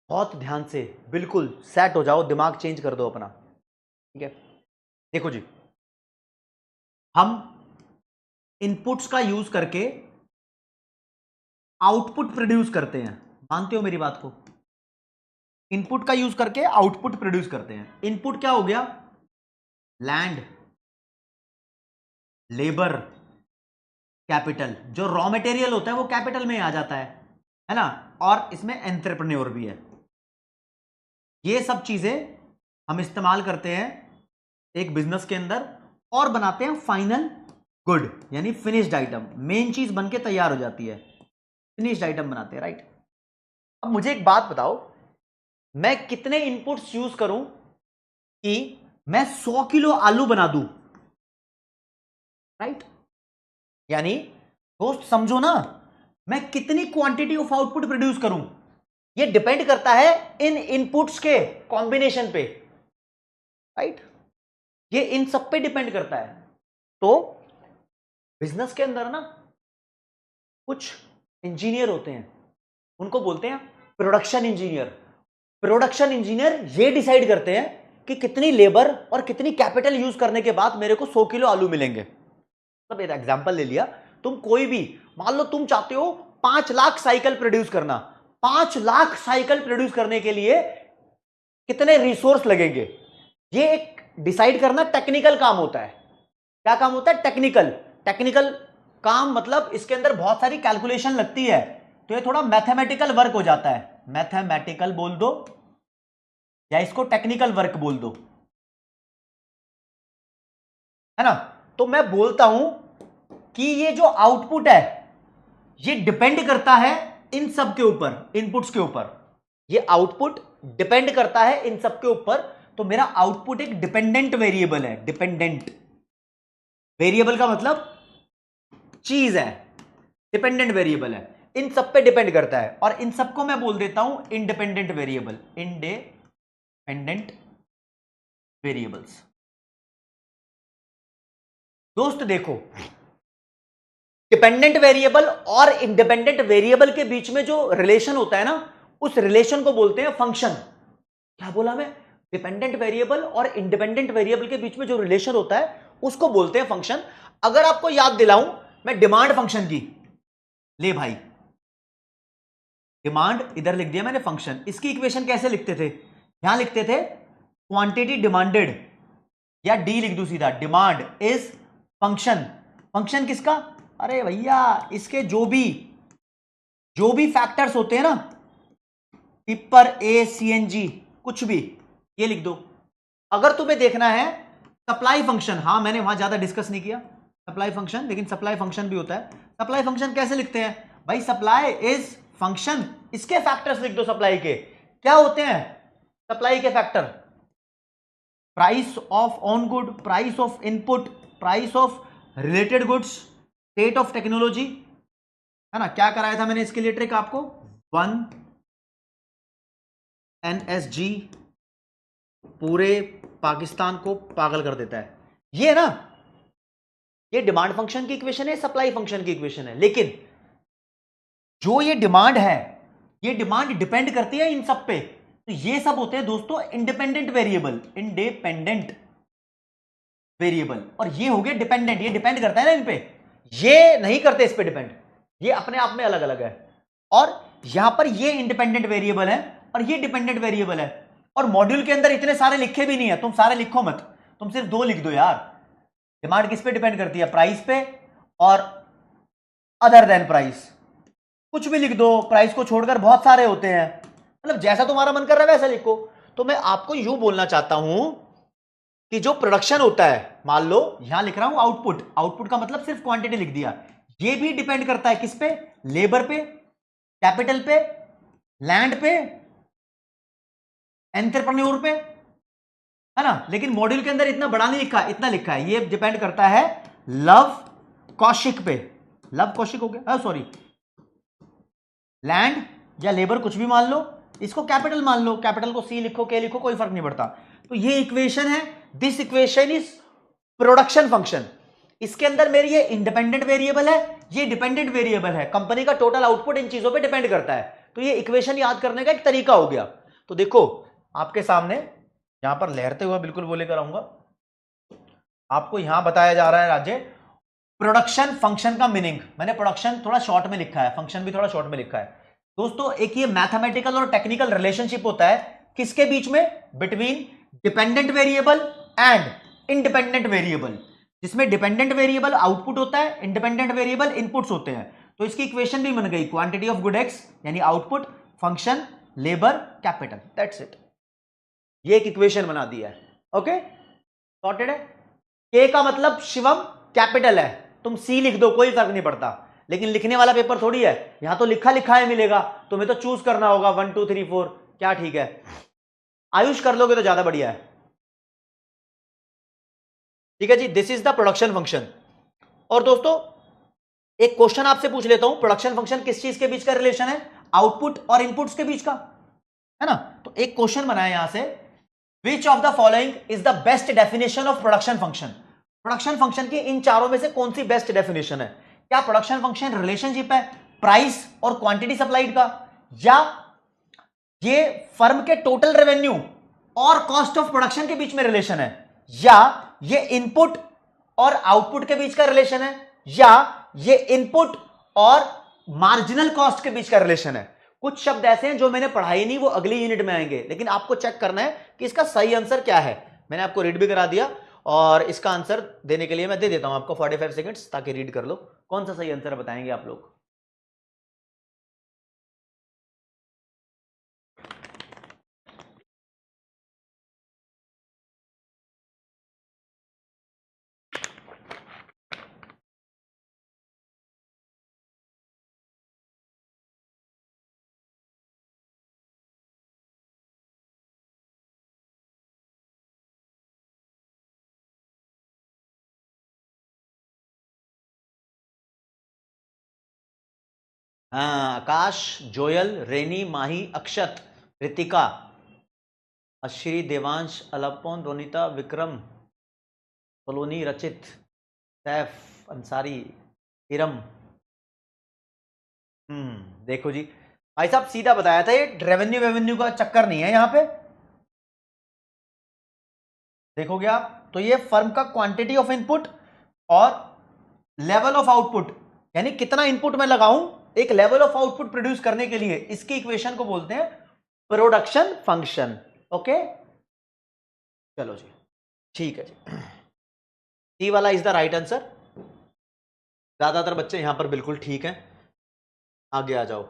बहुत ध्यान से, बिल्कुल सेट हो जाओ, दिमाग चेंज कर दो अपना, ठीक है। देखो जी, हम इनपुट्स का यूज करके आउटपुट प्रोड्यूस करते हैं, मानते हो मेरी बात को? इनपुट का यूज करके आउटपुट प्रोड्यूस करते हैं। इनपुट क्या हो गया? Land, labour, capital. जो रॉ मटेरियल होता है वो कैपिटल में आ जाता है ना, और इसमें एंटरप्रेन्योर भी है। ये सब चीजें हम इस्तेमाल करते हैं एक बिजनेस के अंदर और बनाते हैं फाइनल गुड, यानी फिनिश्ड आइटम। मेन चीज बनके तैयार हो जाती है, फिनिश्ड आइटम बनाते हैं, राइट। अब मुझे एक बात बताओ, मैं कितने इनपुट्स यूज करूं कि मैं 100 किलो आलू बना दूं, राइट? यानी दोस्त समझो ना, मैं कितनी क्वांटिटी ऑफ आउटपुट प्रोड्यूस करूं, यह डिपेंड करता है इन इनपुट्स के कॉम्बिनेशन पे, राइट? ये इन सब पे डिपेंड करता है। तो बिजनेस के अंदर ना कुछ इंजीनियर होते हैं, उनको बोलते हैं प्रोडक्शन इंजीनियर। प्रोडक्शन इंजीनियर ये डिसाइड करते हैं कि कितनी लेबर और कितनी कैपिटल यूज करने के बाद मेरे को 100 किलो आलू मिलेंगे। मतलब एक एग्जांपल ले लिया, तुम कोई भी, मान लो तुम चाहते हो 5 लाख साइकिल प्रोड्यूस करना, 5 लाख साइकिल प्रोड्यूस करने के लिए कितने रिसोर्स लगेंगे, ये एक डिसाइड करना टेक्निकल काम होता है। क्या काम होता है? टेक्निकल काम, मतलब इसके अंदर बहुत सारी कैलकुलेशन लगती है, तो ये थोड़ा मैथमेटिकल वर्क हो जाता है। मैथमेटिकल बोल दो या इसको टेक्निकल वर्क बोल दो, है ना। तो मैं बोलता हूं कि ये जो आउटपुट है ये डिपेंड करता है इन सब के ऊपर, इनपुट्स के ऊपर। ये आउटपुट डिपेंड करता है इन सब के ऊपर, तो मेरा आउटपुट एक डिपेंडेंट वेरिएबल है। डिपेंडेंट वेरिएबल का मतलब चीज है, डिपेंडेंट वेरिएबल है, इन सब पे डिपेंड करता है, और इन सबको मैं बोल देता हूं इंडिपेंडेंट वेरिएबल, इंडिपेंडेंट वेरिएबल्स। दोस्त देखो, डिपेंडेंट वेरिएबल और इंडिपेंडेंट वेरिएबल के बीच में जो रिलेशन होता है ना, उस रिलेशन को बोलते हैं फंक्शन। क्या बोला मैं? डिपेंडेंट वेरिएबल और इंडिपेंडेंट वेरिएबल के बीच में जो रिलेशन होता है उसको बोलते हैं फंक्शन। अगर आपको याद दिलाऊं मैं डिमांड फंक्शन की, ले भाई, डिमांड इधर लिख दिया मैंने, फंक्शन। इसकी इक्वेशन कैसे लिखते थे? यहां लिखते थे क्वांटिटी डिमांडेड, या डी लिख दूं सीधा, डिमांड इज फंक्शन। फंक्शन किसका? अरे भैया इसके जो भी फैक्टर्स होते हैं ना, टिप्पर, ए, सीएनजी, कुछ भी, ये लिख दो। अगर तुम्हें देखना है सप्लाई फंक्शन, हाँ मैंने वहां ज्यादा डिस्कस नहीं किया सप्लाई फंक्शन, लेकिन सप्लाई फंक्शन भी होता है। सप्लाई फंक्शन कैसे लिखते हैं भाई? सप्लाई इज फंक्शन, इसके फैक्टर्स लिख दो। सप्लाई के क्या होते हैं? सप्लाई के factor, price of on good, price of input, price of related goods, state of technology, है ना। क्या कराया था मैंने इसके लिए ट्रिक आपको? 1NSG पूरे पाकिस्तान को पागल कर देता है, ये ना। ये डिमांड फंक्शन की इक्वेशन है, सप्लाई फंक्शन की इक्वेशन है। लेकिन जो ये डिमांड है, ये डिमांड डिपेंड करती है इन सब पे, तो ये सब होते हैं दोस्तों इंडिपेंडेंट वेरिएबल, इंडिपेंडेंट वेरिएबल। और ये हो गया डिपेंडेंट, ये डिपेंड करता है ना इन पे, ये नहीं करते इस पे डिपेंड, ये अपने आप में अलग अलग है। और यहां पर ये इंडिपेंडेंट वेरिएबल है और ये डिपेंडेंट वेरिएबल है, और मॉड्यूल के अंदर इतने सारे लिखे भी नहीं है, तुम सारे लिखो मत, तुम सिर्फ 2 लिख दो यार। डिमांड किस पे डिपेंड करती है? प्राइस पे और अदर देन प्राइस। कुछ भी लिख दो, प्राइस को छोड़कर बहुत सारे होते हैं, मतलब जैसा तुम्हारा मन कर रहा है वैसा लिखो। तो मैं आपको यूं बोलना चाहता हूं कि जो प्रोडक्शन होता है, मान लो यहां लिख रहा हूं आउटपुट, आउटपुट का मतलब सिर्फ क्वांटिटी लिख दिया, ये भी डिपेंड करता है किस पे? लेबर पे, कैपिटल पे, लैंड पे, एंटरप्रेन्योर पे, है ना। लेकिन मॉड्यूल के अंदर इतना बड़ा नहीं लिखा, इतना लिखा है, ये डिपेंड करता है लव कौशिक पे। लव कौशिक हो गया, सॉरी, लैंड या लेबर कुछ भी मान लो, इसको कैपिटल मान लो, कैपिटल को सी लिखो, के लिखो, कोई फर्क नहीं पड़ता। तो ये इक्वेशन है, this equation is production function. इसके अंदर मेरी ये इंडिपेंडेंट वेरिएबल है, ये डिपेंडेंट वेरिएबल है, कंपनी का टोटल आउटपुट इन चीजों पे डिपेंड करता है। तो ये इक्वेशन याद करने का एक तरीका हो गया। तो देखो आपके सामने यहां पर लहरते हुआ बिल्कुल बोले कर आऊंगा, आपको यहां बताया जा रहा है राज्य प्रोडक्शन फंक्शन का मीनिंग। मैंने प्रोडक्शन थोड़ा शॉर्ट में लिखा है, फंक्शन भी थोड़ा शॉर्ट में लिखा है। दोस्तों एक ये मैथमेटिकल और टेक्निकल रिलेशनशिप होता है किसके बीच में? Between dependent variable and independent variable, जिसमें डिपेंडेंट वेरिएबल आउटपुट होता है, इंडिपेंडेंट वेरिएबल इनपुट्स होते हैं। तो इसकी इक्वेशन भी बन गई, क्वांटिटी ऑफ गुड एक्स यानी output, function, labour, capital, that's it. ये एक इक्वेशन बना दिया है, ओके, सॉर्टेड है। के का मतलब शिवम कैपिटल है, तुम सी लिख दो, कोई फर्क नहीं पड़ता, लेकिन लिखने वाला पेपर थोड़ी है, यहां तो लिखा लिखा है मिलेगा, तुम्हें तो चूज करना होगा 1 2 3 4 क्या ठीक है। आयुष कर लोगे तो ज्यादा बढ़िया है, ठीक है जी। This is the production function. और दोस्तों एक क्वेश्चन आपसे पूछ लेता हूं, प्रोडक्शन फंक्शन किस चीज के बीच का रिलेशन है? आउटपुट और इनपुट्स के बीच का, है ना। तो एक क्वेश्चन बनाया यहां से, which of the following is the best definition of production function? Production function की इन चारों में से कौन सी बेस्ट डेफिनेशन है? क्या प्रोडक्शन फंक्शन रिलेशनशिप है प्राइस और क्वांटिटी सप्लाइड का, या ये फर्म के टोटल रेवेन्यू और कॉस्ट ऑफ प्रोडक्शन के बीच में रिलेशन है, या ये इनपुट और आउटपुट के बीच का रिलेशन है, या ये इनपुट और मार्जिनल कॉस्ट के बीच का रिलेशन है? कुछ शब्द ऐसे हैं जो मैंने पढ़ाई नहीं, वो अगली यूनिट में आएंगे, लेकिन आपको चेक करना है कि इसका सही आंसर क्या है। मैंने आपको रीड भी करा दिया, और इसका आंसर देने के लिए मैं दे देता हूं आपको 45 सेकंड्स, ताकि रीड कर लो। कौन सा सही आंसर बताएंगे आप लोग? हाँ, आकाश, जोयल, रेनी, माही, अक्षत, रितिका, अश्री, देवांश, अलपोन, रोनिता, विक्रम, सोलोनी, रचित, सैफ, अंसारी, इरम। देखो जी भाई साहब, सीधा बताया था, ये रेवेन्यू रेवेन्यू का चक्कर नहीं है यहां पे। देखोगे आप तो ये फर्म का क्वांटिटी ऑफ इनपुट और लेवल ऑफ आउटपुट, यानी कितना इनपुट मैं लगाऊं एक लेवल ऑफ आउटपुट प्रोड्यूस करने के लिए, इसकी इक्वेशन को बोलते हैं प्रोडक्शन फंक्शन। ओके, चलो जी, ठीक है जी, सी वाला इज द राइट आंसर। ज्यादातर बच्चे यहां पर बिल्कुल ठीक हैं, आगे आ जाओ।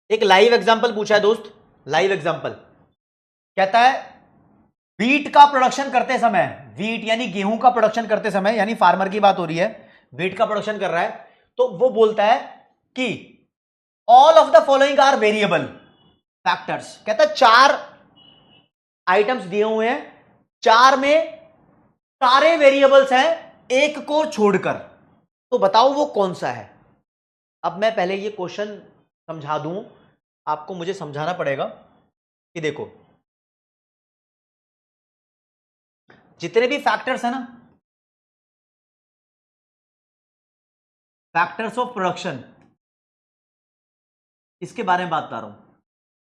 एक लाइव एग्जांपल पूछा है दोस्त, लाइव एग्जांपल कहता है वीट का प्रोडक्शन करते समय, वीट यानी गेहूं का प्रोडक्शन करते समय, यानी फार्मर की बात हो रही है, वीट का प्रोडक्शन कर रहा है, तो वो बोलता है कि all of the following are variable factors. कहता है 4 आइटम्स दिए हुए हैं, 4 में सारे वेरिएबल्स हैं एक को छोड़कर, तो बताओ वो कौन सा है। अब मैं पहले ये क्वेश्चन समझा दूं, आपको मुझे समझाना पड़ेगा कि देखो जितने भी फैक्टर्स हैं ना, फैक्टर्स ऑफ प्रोडक्शन, इसके बारे में बात कर रहा हूं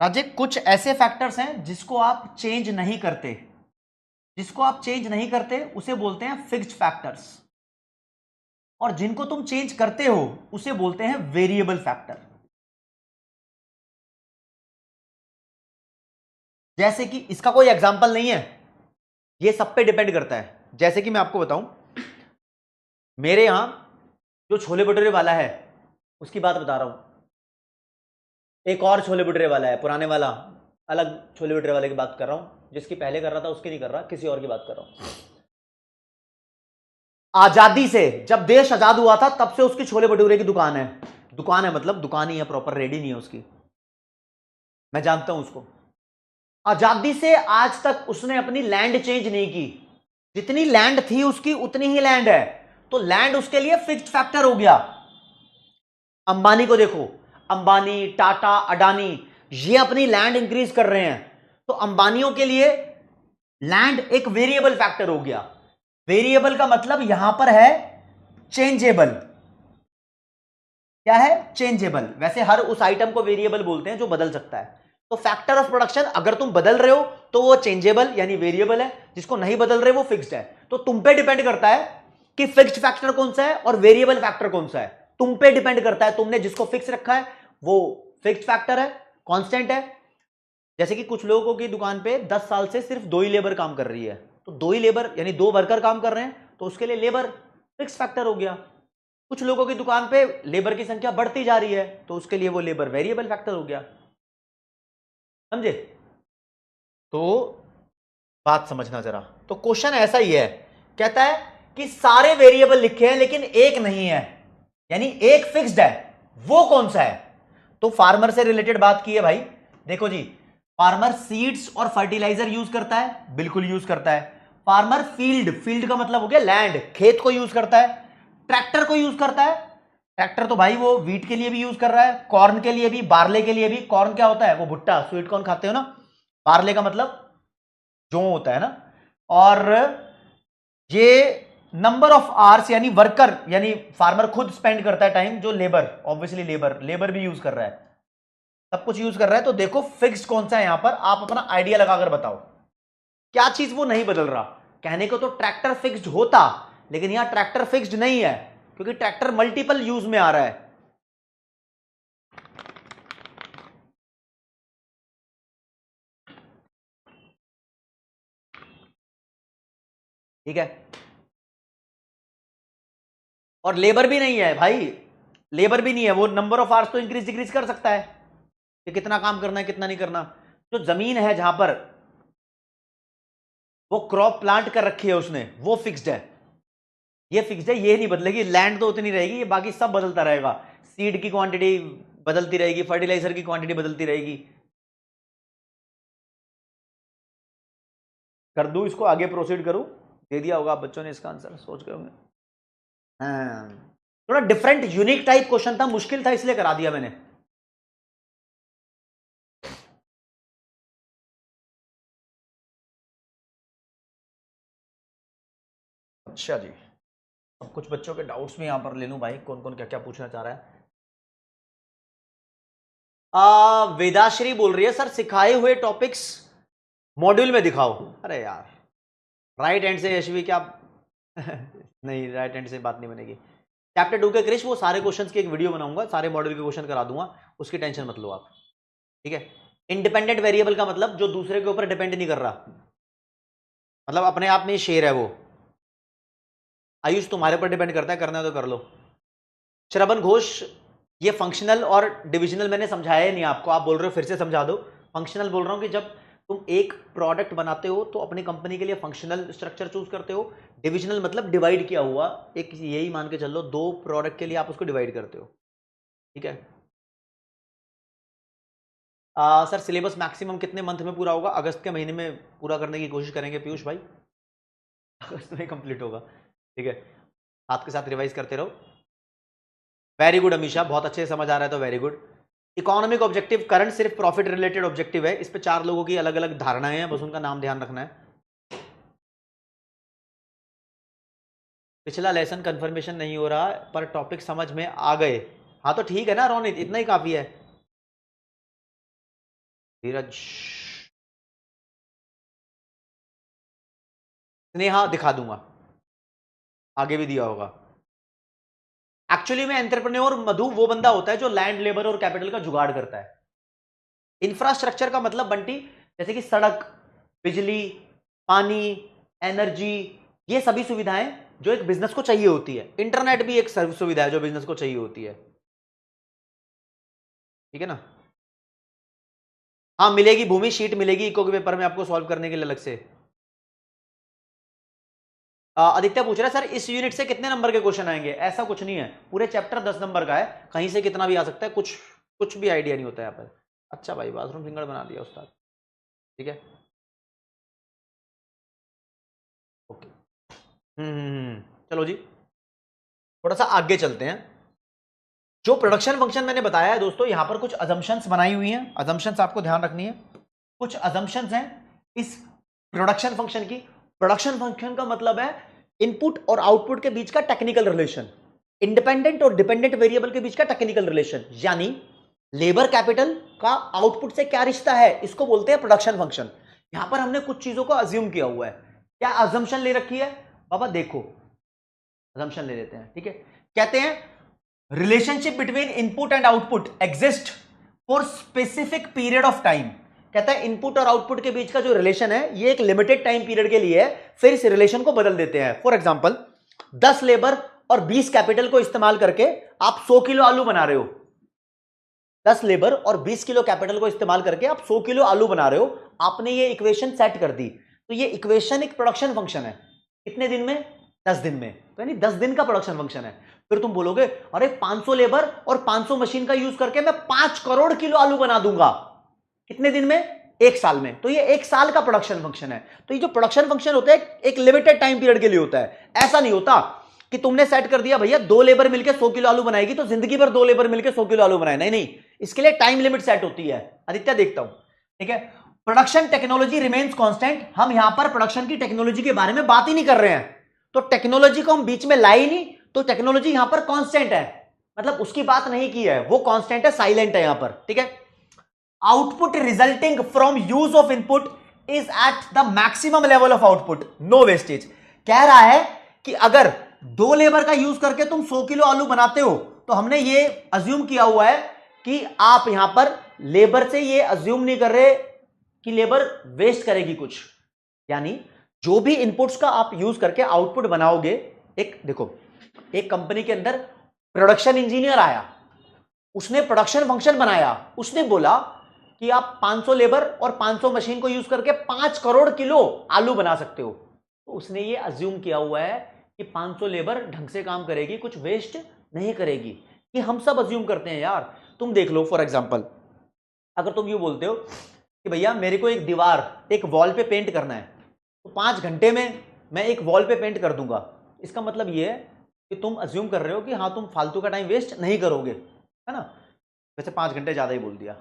राजे। कुछ ऐसे फैक्टर्स हैं जिसको आप चेंज नहीं करते, जिसको आप चेंज नहीं करते उसे बोलते हैं फिक्स्ड फैक्टर्स, और जिनको तुम चेंज करते हो उसे बोलते हैं वेरिएबल फैक्टर। जैसे कि इसका कोई एग्जांपल नहीं है, ये सब पे डिपेंड करता है। जैसे कि मैं आपको बताऊं, मेरे यहां जो छोले भटूरे वाला है उसकी बात बता रहा हूं, एक और छोले भटूरे वाला है पुराने वाला, अलग छोले भटूरे वाले की बात कर रहा हूं, जिसकी पहले कर रहा था उसकी नहीं कर रहा, किसी और की बात कर रहा हूं। आजादी से, जब देश आजाद हुआ था तब से उसकी छोले भटूरे की दुकान है। दुकान है मतलब दुकान ही है, प्रॉपर रेडी नहीं है उसकी, मैं जानता हूं उसको। आजादी से आज तक उसने अपनी लैंड चेंज नहीं की, जितनी लैंड थी उसकी उतनी ही लैंड है, तो लैंड उसके लिए फिक्स्ड फैक्टर हो गया। अंबानी को देखो, अंबानी, टाटा, अडानी, ये अपनी लैंड इंक्रीज कर रहे हैं, तो अंबानियों के लिए लैंड एक वेरिएबल फैक्टर हो गया। वेरिएबल का मतलब यहां पर है चेंजेबल। क्या है? चेंजेबल। वैसे हर उस आइटम को वेरिएबल बोलते हैं जो बदल सकता है। तो फैक्टर ऑफ प्रोडक्शन अगर तुम बदल रहे हो तो वो चेंजेबल यानी वेरिएबल है, जिसको नहीं बदल रहे वो फिक्स्ड है। तो तुम पे डिपेंड करता है कि फिक्स्ड फैक्टर कौन सा है और वेरिएबल फैक्टर कौन सा है। तुम पे डिपेंड करता है, तुमने जिसको फिक्स रखा है वो फिक्स्ड फैक्टर है, कांस्टेंट है। जैसे कि कुछ लोगों की दुकान पे 10 साल से सिर्फ 2 ही लेबर काम कर रही है, तो 2 ही लेबर यानी 2 वर्कर काम कर रहे हैं, तो उसके लिए लेबर फिक्स फैक्टर हो गया। कुछ लोगों की दुकान पे लेबर की संख्या बढ़ती जा रही है, तो उसके लिए वो लेबर वेरिएबल फैक्टर हो गया। समझे? तो बात समझना जरा। तो क्वेश्चन ऐसा ही है, कहता है कि सारे वेरिएबल लिखे हैं लेकिन एक नहीं है, यानी एक फिक्स्ड है, वो कौन सा है? तो फार्मर से रिलेटेड बात की है भाई। देखो जी, फार्मर सीड्स और फर्टिलाइजर यूज करता है, बिल्कुल यूज करता है। फार्मर फील्ड, फील्ड का मतलब हो गया लैंड, खेत को यूज करता है। ट्रैक्टर को यूज करता है, ट्रैक्टर तो भाई वो व्हीट के लिए भी यूज कर रहा है, कॉर्न के लिए भी, बार्ले के लिए भी। कॉर्न क्या होता है? वो भुट्टा, स्वीट कॉर्न खाते हो ना। बार्ले का मतलब जो होता है ना। और ये नंबर ऑफ आवर्स यानी वर्कर, यानी फार्मर खुद स्पेंड करता है टाइम, जो लेबर, ऑब्वियसली लेबर, लेबर भी यूज कर रहा है, सब कुछ यूज कर रहा है। तो देखो फिक्स्ड कौन सा है यहां पर, आप अपना आइडिया लगाकर बताओ क्या चीज वो नहीं बदल रहा। कहने को तो ट्रैक्टर फिक्स्ड होता, लेकिन यहां ट्रैक्टर फिक्स्ड नहीं है, क्योंकि ट्रैक्टर मल्टीपल यूज में आ रहा है। ठीक है, और लेबर भी नहीं है भाई, लेबर भी नहीं है, वो नंबर ऑफ आवर्स तो इंक्रीज डिक्रीज कर सकता है कि कितना काम करना है कितना नहीं करना। जो जमीन है जहां पर वो क्रॉप प्लांट कर रखी है उसने, वो फिक्स्ड है, ये फिक्स्ड है, ये नहीं बदलेगी। लैंड तो उतनी रहेगी, ये बाकी सब बदलता रहेगा। सीड की क्वांटिटी बदलती रहेगी, फर्टिलाइजर की क्वांटिटी बदलती रहेगी। कर दूं इसको आगे, प्रोसीड करूं? दे दिया होगा आप बच्चों ने इसका आंसर, सोच गए होंगे। हाँ, थोड़ा डिफरेंट यूनिक टाइप क्वेश्चन था, मुश्किल था इसलिए करा दिया मैंने। अच्छा जी, अब कुछ बच्चों के डाउट्स भी यहां पर ले लूं भाई, कौन कौन क्या क्या पूछना चाह रहा है। वेदाश्री बोल रही है सर सिखाए हुए टॉपिक्स मॉड्यूल में दिखाओ। अरे यार, राइट हैंड से यशवी क्या नहीं, राइट हैंड से बात नहीं बनेगी। चैप्टर 2 के क्रिश वो सारे क्वेश्चंस की एक वीडियो बनाऊंगा, सारे मॉड्यूल के क्वेश्चन करा दूंगा, उसकी टेंशन मत लो आप। ठीक है, इंडिपेंडेंट वेरिएबल का मतलब जो दूसरे के ऊपर डिपेंड नहीं कर रहा, मतलब अपने आप में शेर है वो। आयुष तुम्हारे पर डिपेंड करता है, करना है तो कर लो। श्रवण घोष, ये फंक्शनल और डिविजनल मैंने समझाया ही नहीं आपको, आप बोल रहे हो फिर से समझा दो। फंक्शनल बोल रहा हूं कि जब तुम एक प्रोडक्ट बनाते हो तो अपनी कंपनी के लिए फंक्शनल स्ट्रक्चर चूज करते हो। डिविजनल मतलब डिवाइड किया हुआ, एक यही मान के चलो 2 प्रोडक्ट के लिए आप उसको डिवाइड करते हो। ठीक है। सर सिलेबस मैक्सिमम कितने मंथ में पूरा होगा? अगस्त के महीने में पूरा करने की कोशिश करेंगे पीयूष भाई, अगस्त में कंप्लीट होगा। ठीक है, साथ के साथ रिवाइज करते रहो। वेरी गुड अमीशा, बहुत अच्छे से समझ आ रहा है तो very good. Economic objective current सिर्फ प्रॉफिट रिलेटेड ऑब्जेक्टिव है, इस पे 4 लोगों की अलग अलग धारणाएं हैं, बस उनका नाम ध्यान रखना है। पिछला लेसन कंफर्मेशन नहीं हो रहा पर टॉपिक समझ में आ गए। हाँ तो ठीक है ना रोनित, इतना ही काफी है। धीरज, स्नेहा दिखा दूंगा, आगे भी दिया होगा। एक्चुअली में एंटरप्रेन्योर मधु वो बंदा होता है जो लैंड, लेबर और कैपिटल का जुगाड़ करता है। इंफ्रास्ट्रक्चर का मतलब बंटी जैसे कि सड़क, बिजली, पानी, एनर्जी, ये सभी सुविधाएं जो एक बिजनेस को चाहिए होती है। इंटरनेट भी एक सुविधा है जो बिजनेस को चाहिए होती है, ठीक है ना। हाँ मिलेगी, भूमि शीट मिलेगी इको के पेपर में आपको सॉल्व करने के लिए अलग से। आदित्य पूछ रहा है सर इस यूनिट से कितने नंबर के क्वेश्चन आएंगे? ऐसा कुछ नहीं है, पूरे चैप्टर 10 नंबर का है, कहीं से कितना भी आ सकता है, कुछ कुछ भी आइडिया नहीं होता है यहाँ पर। अच्छा भाई बाथरूम फिंगर बना दिया उस्ताद, ठीक है ओके। चलो जी थोड़ा सा आगे चलते हैं। जो प्रोडक्शन फंक्शन मैंने बताया है दोस्तों, यहां पर कुछ अजम्पशंस बनाई हुई हैं, अजम्पशंस आपको ध्यान रखनी है। कुछ अजम्पशंस हैं इस प्रोडक्शन फंक्शन की। प्रोडक्शन फंक्शन का मतलब है इनपुट और आउटपुट के बीच का टेक्निकल रिलेशन, इंडिपेंडेंट और डिपेंडेंट वेरिएबल के बीच का टेक्निकल रिलेशन, यानी लेबर कैपिटल का आउटपुट से क्या रिश्ता है, इसको बोलते हैं प्रोडक्शन फंक्शन। यहां पर हमने कुछ चीजों को अज्यूम किया हुआ है। क्या अजम्पशन ले रखी है बाबा? देखो अजम्पशन ले लेते हैं, ठीक है। कहते हैं relationship between input and output exist for specific period of time. कहता है इनपुट और आउटपुट के बीच का जो रिलेशन है ये एक लिमिटेड टाइम पीरियड के लिए है, फिर इस रिलेशन को बदल देते हैं। फॉर एग्जांपल 10 लेबर और 20 कैपिटल को इस्तेमाल करके आप 100 किलो आलू बना रहे हो। 10 लेबर और 20 किलो कैपिटल को इस्तेमाल करके आप 100 किलो आलू बना रहे हो। आपने ये इक्वेशन सेट कर दी, तो ये इक्वेशन एक प्रोडक्शन फंक्शन है। कितने दिन में? 10 दिन में, तो यानी 10 दिन का प्रोडक्शन फंक्शन है। फिर तुम बोलोगे अरे 500 लेबर और 500 मशीन का यूज करके मैं 5 करोड़ किलो आलू बना दूंगा। कितने दिन में? 1 साल में। तो ये 1 साल का प्रोडक्शन फंक्शन है। तो ये जो प्रोडक्शन फंक्शन होता है एक लिमिटेड टाइम पीरियड के लिए होता है। ऐसा नहीं होता कि तुमने सेट कर दिया भैया 2 लेबर मिलकर 100 किलो आलू बनाएगी तो जिंदगी भर 2 लेबर मिलकर 100 किलो आलू बनाए, नहीं नहीं, इसके लिए टाइम लिमिट सेट होती है। आदित्य देखता हूं, ठीक है। Production technology remains constant. हम यहां पर प्रोडक्शन की टेक्नोलॉजी के बारे में बात ही नहीं कर रहे हैं, तो टेक्नोलॉजी को हम बीच में लाई नहीं, तो टेक्नोलॉजी यहां पर कांस्टेंट है, मतलब उसकी बात नहीं की है, वो कांस्टेंट है, साइलेंट है यहां पर, ठीक है। Output resulting from use of input is at the maximum level of output, no wastage. कह रहा है कि अगर 2 लेबर का यूज करके तुम 100 किलो आलू बनाते हो, तो हमने ये अज्यूम किया हुआ है कि आप यहां पर लेबर से ये अज्यूम नहीं कर रहे कि लेबर वेस्ट करेगी कुछ, यानी जो भी इनपुट्स का आप यूज करके आउटपुट बनाओगे। एक देखो, एक कंपनी के अंदर प्रोडक्शन इंजीनियर आया, उसने प्रोडक्शन फंक्शन बनाया, उसने बोला कि आप 500 लेबर और 500 मशीन को यूज करके 5 करोड़ किलो आलू बना सकते हो। तो उसने ये अज्यूम किया हुआ है कि 500 लेबर ढंग से काम करेगी, कुछ वेस्ट नहीं करेगी। ये हम सब अज्यूम करते हैं यार। तुम देख लो फॉर एग्जांपल, अगर तुम यूं बोलते हो कि भैया मेरे को एक दीवार, एक वॉल पे पेंट करना है, तो 5 घंटे में मैं एक वॉल पे पेंट कर दूंगा, इसका मतलब ये है कि तुम अज्यूम कर रहे हो कि हाँ तुम फालतू का टाइम वेस्ट नहीं करोगे, है ना। वैसे 5 घंटे ज्यादा ही बोल दिया,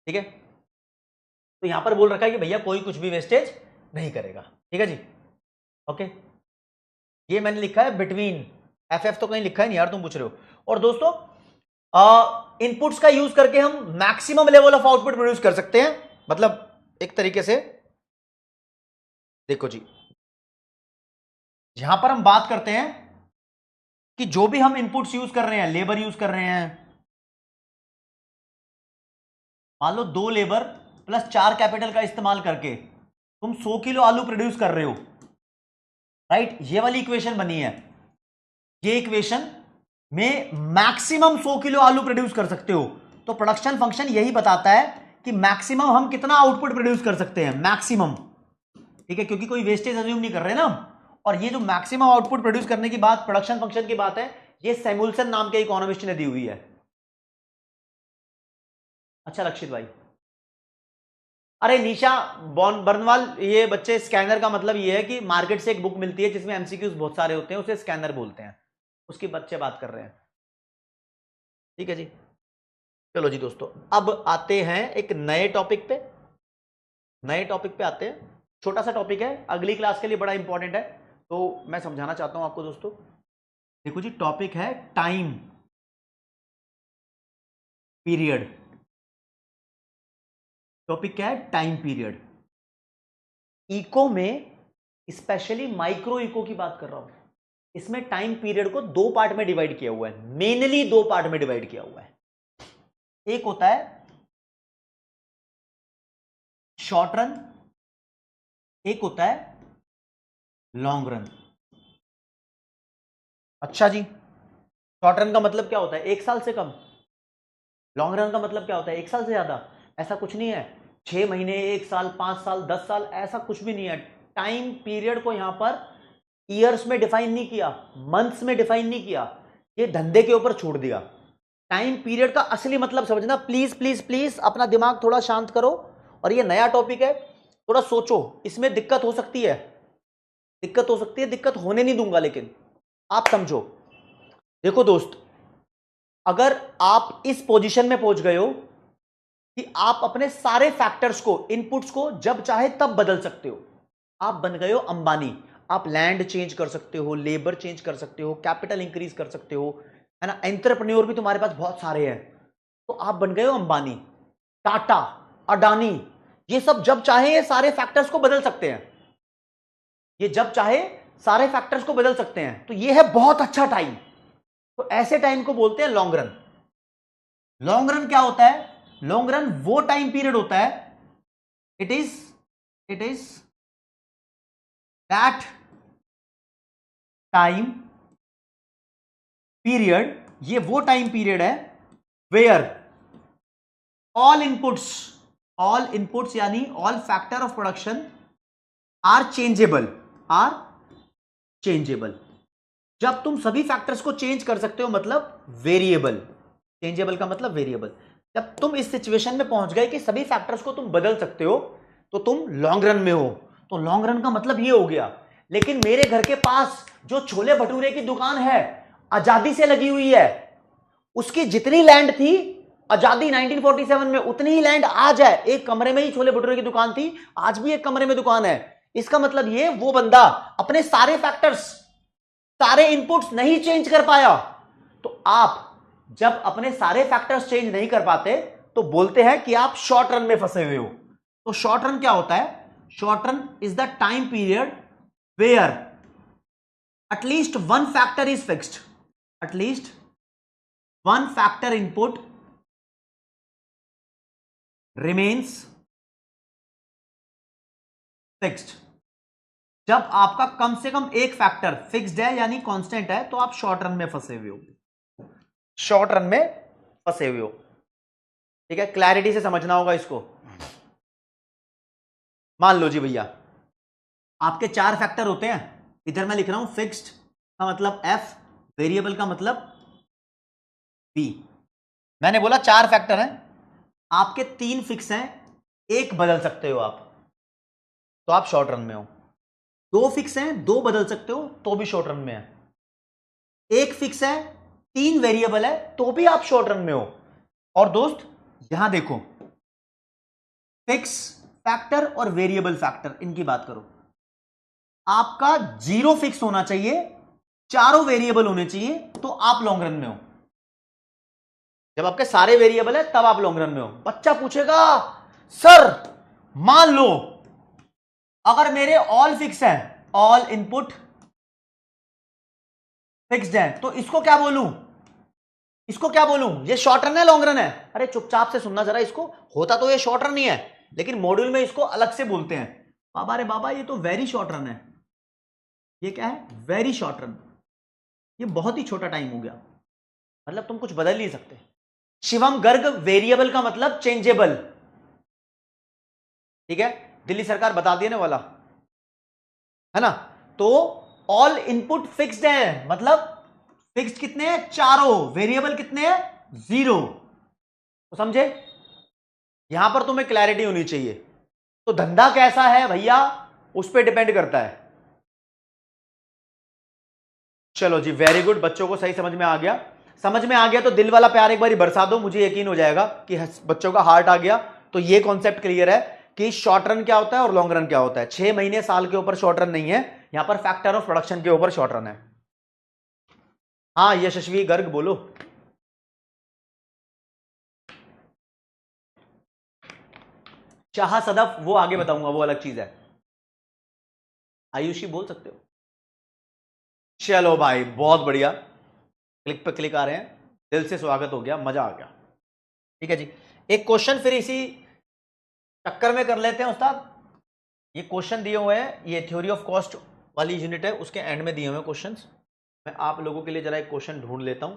ठीक है। तो यहां पर बोल रखा है कि भैया कोई कुछ भी वेस्टेज नहीं करेगा, ठीक है जी, ओके। ये मैंने लिखा है बिटवीन, एफ तो कहीं लिखा ही नहीं यार, तुम पूछ रहे हो। और दोस्तों इनपुट्स का यूज करके हम maximum level of output produce कर सकते हैं, मतलब एक तरीके से देखो जी, यहां पर हम बात करते हैं कि जो भी हम इनपुट्स यूज कर रहे हैं, लेबर यूज कर रहे हैं, मान लो 2 लेबर प्लस 4 कैपिटल का इस्तेमाल करके तुम 100 किलो आलू प्रोड्यूस कर रहे हो, राइट। ये वाली इक्वेशन बनी है, ये इक्वेशन में मैक्सिमम 100 किलो आलू प्रोड्यूस कर सकते हो। तो प्रोडक्शन फंक्शन यही बताता है कि मैक्सिमम हम कितना आउटपुट प्रोड्यूस कर सकते हैं, मैक्सिमम, ठीक है, क्योंकि कोई वेस्टेज अज्यूम नहीं कर रहे ना। और ये जो मैक्सिमम आउटपुट प्रोड्यूस करने की बात प्रोडक्शन फंक्शन की बात है, ये सैमुअल्सन नाम के इकोनॉमिस्ट ने दी हुई है। अच्छा लक्षित भाई, अरे निशा बर्नवाल, ये बच्चे स्कैनर का मतलब ये है कि मार्केट से एक बुक मिलती है जिसमें एमसीक्यूज बहुत सारे होते हैं, उसे स्कैनर बोलते हैं, उसकी बच्चे बात कर रहे हैं, ठीक है जी। चलो जी दोस्तों, अब आते हैं एक नए टॉपिक पे, नए टॉपिक पे आते हैं। छोटा सा टॉपिक है, अगली क्लास के लिए बड़ा इंपॉर्टेंट है, तो मैं समझाना चाहता हूं आपको दोस्तों। देखो जी, टॉपिक है टाइम पीरियड। टॉपिक क्या है? Time period. इको में स्पेशली माइक्रो इको की बात कर रहा हूं, इसमें टाइम पीरियड को दो पार्ट में डिवाइड किया हुआ है, मेनली दो पार्ट में डिवाइड किया हुआ है। एक होता है शॉर्ट रन, एक होता है लॉन्ग रन। अच्छा जी, शॉर्ट रन का मतलब क्या होता है? एक साल से कम। लॉन्ग रन का मतलब क्या होता है? एक साल से ज्यादा। ऐसा कुछ नहीं है, 6 महीने, एक साल, 5 साल, 10 साल, ऐसा कुछ भी नहीं है। टाइम पीरियड को यहां पर ईयर्स में डिफाइन नहीं किया, मंथ्स में डिफाइन नहीं किया, ये धंधे के ऊपर छोड़ दिया। टाइम पीरियड का असली मतलब समझना। प्लीज प्लीज प्लीज अपना दिमाग थोड़ा शांत करो, और ये नया टॉपिक है, थोड़ा सोचो। इसमें दिक्कत हो सकती है, दिक्कत हो सकती है, दिक्कत होने नहीं दूंगा, लेकिन आप समझो। देखो दोस्त, अगर आप इस पोजीशन में पहुंच गए हो कि आप अपने सारे फैक्टर्स को, इनपुट्स को जब चाहे तब बदल सकते हो, आप बन गए हो अंबानी। आप लैंड चेंज कर सकते हो, लेबर चेंज कर सकते हो, कैपिटल इंक्रीज कर सकते हो, है ना। एंटरप्रेन्योर भी तुम्हारे पास बहुत सारे हैं, तो आप बन गए हो अंबानी, टाटा, अडानी। ये सब जब चाहे ये सारे फैक्टर्स को बदल सकते हैं, ये जब चाहे सारे फैक्टर्स को बदल सकते हैं। तो ये है बहुत अच्छा टाइम। तो ऐसे टाइम को बोलते हैं लॉन्ग रन। लॉन्ग रन क्या होता है? लॉन्ग रन वो टाइम पीरियड होता है, it is that time period, ये वो टाइम पीरियड है वेयर ऑल इनपुट्स यानी all factor of production are changeable. जब तुम सभी फैक्टर्स को चेंज कर सकते हो, मतलब वेरिएबल। चेंजेबल का मतलब वेरिएबल। जब तुम इस सिचुएशन में पहुंच गए कि सभी फैक्टर्स को तुम बदल सकते हो, तो तुम लॉन्ग रन में हो। तो लॉन्ग रन का मतलब ये हो गया। लेकिन मेरे घर के पास जो छोले भटूरे की दुकान है, आजादी से लगी हुई है, उसकी जितनी लैंड थी आजादी 1947 में, उतनी ही लैंड आज है। एक कमरे में ही छोले भटूरे की दुकान थी, आज भी एक कमरे में दुकान है। इसका मतलब ये वो बंदा अपने सारे फैक्टर्स, सारे इनपुट्स नहीं चेंज कर पाया। तो आप जब अपने सारे फैक्टर्स चेंज नहीं कर पाते, तो बोलते हैं कि आप शॉर्ट रन में फंसे हुए हो। तो शॉर्ट रन क्या होता है? Short run is the time period where at least one factor is fixed, at least one factor input remains fixed. जब आपका कम से कम एक फैक्टर फिक्स्ड है यानी कांस्टेंट है, तो आप शॉर्ट रन में फंसे हुए हो, शॉर्ट रन में फंसे हुए हो। ठीक है, क्लैरिटी से समझना होगा इसको। मान लो जी भैया, आपके 4 फैक्टर होते हैं। इधर मैं लिख रहा हूं फिक्स्ड का मतलब F, वेरिएबल का मतलब B। मैंने बोला 4 फैक्टर हैं, आपके 3 फिक्स हैं, एक बदल सकते हो आप, तो आप शॉर्ट रन में हो। 2 फिक्स हैं, 2 बदल सकते हो, तो भी शॉर्ट रन में है। 1 फिक्स है, 3 वेरिएबल है, तो भी आप शॉर्ट रन में हो। और दोस्त यहां देखो, फिक्स फैक्टर और वेरिएबल फैक्टर, इनकी बात करो। आपका 0 फिक्स होना चाहिए, चारों वेरिएबल होने चाहिए, तो आप लॉन्ग रन में हो। जब आपके सारे वेरिएबल है, तब आप लॉन्ग रन में हो। बच्चा पूछेगा सर, मान लो अगर मेरे ऑल फिक्स है, ऑल इनपुट फिक्स्ड है, तो इसको क्या बोलूं? इसको क्या बोलूं? ये शॉर्ट रन है, लॉन्ग रन है? अरे चुपचाप से सुनना जरा इसको। होता तो ये शॉर्ट रन ही है, लेकिन मॉड्यूल में इसको अलग से बोलते हैं। बाबा रे बाबा, ये तो वेरी शॉर्ट रन है। ये क्या है? Very short run. ये बहुत ही छोटा टाइम हो गया, मतलब तुम कुछ बदल नहीं सकते। शिवम गर्ग, वेरिएबल का मतलब चेंजेबल। ठीक है, दिल्ली सरकार बता देने वाला है ना। तो ऑल इनपुट फिक्स्ड है, मतलब फिक्स्ड कितने हैं? चारों। वेरिएबल कितने हैं? 0। तो समझे? यहां पर तुम्हें क्लैरिटी होनी चाहिए। तो धंधा कैसा है भैया, उस पर डिपेंड करता है। चलो जी, वेरी गुड, बच्चों को सही समझ में आ गया। समझ में आ गया तो दिल वाला प्यार एक बार बरसा दो, मुझे यकीन हो जाएगा कि बच्चों का हार्ट आ गया। तो ये कॉन्सेप्ट क्लियर है कि शॉर्ट रन क्या होता है और लॉन्ग रन क्या होता है। 6 महीने साल के ऊपर शॉर्ट रन नहीं है, यहां पर फैक्टर ऑफ प्रोडक्शन के ऊपर शॉर्ट रन है। हाँ यशस्वी गर्ग बोलो। चाह सदफ वो आगे बताऊंगा, वो अलग चीज है। आयुषी बोल सकते हो। चलो भाई बहुत बढ़िया, क्लिक पे क्लिक आ रहे हैं, दिल से स्वागत हो गया, मजा आ गया। ठीक है जी, एक क्वेश्चन फिर इसी चक्कर में कर लेते हैं उस्ताद। ये क्वेश्चन दिए हुए हैं, ये थ्योरी ऑफ कॉस्ट वाली यूनिट है, उसके एंड में दिए हुए हैं क्वेश्चंस। मैं आप लोगों के लिए जरा एक क्वेश्चन ढूंढ लेता हूं।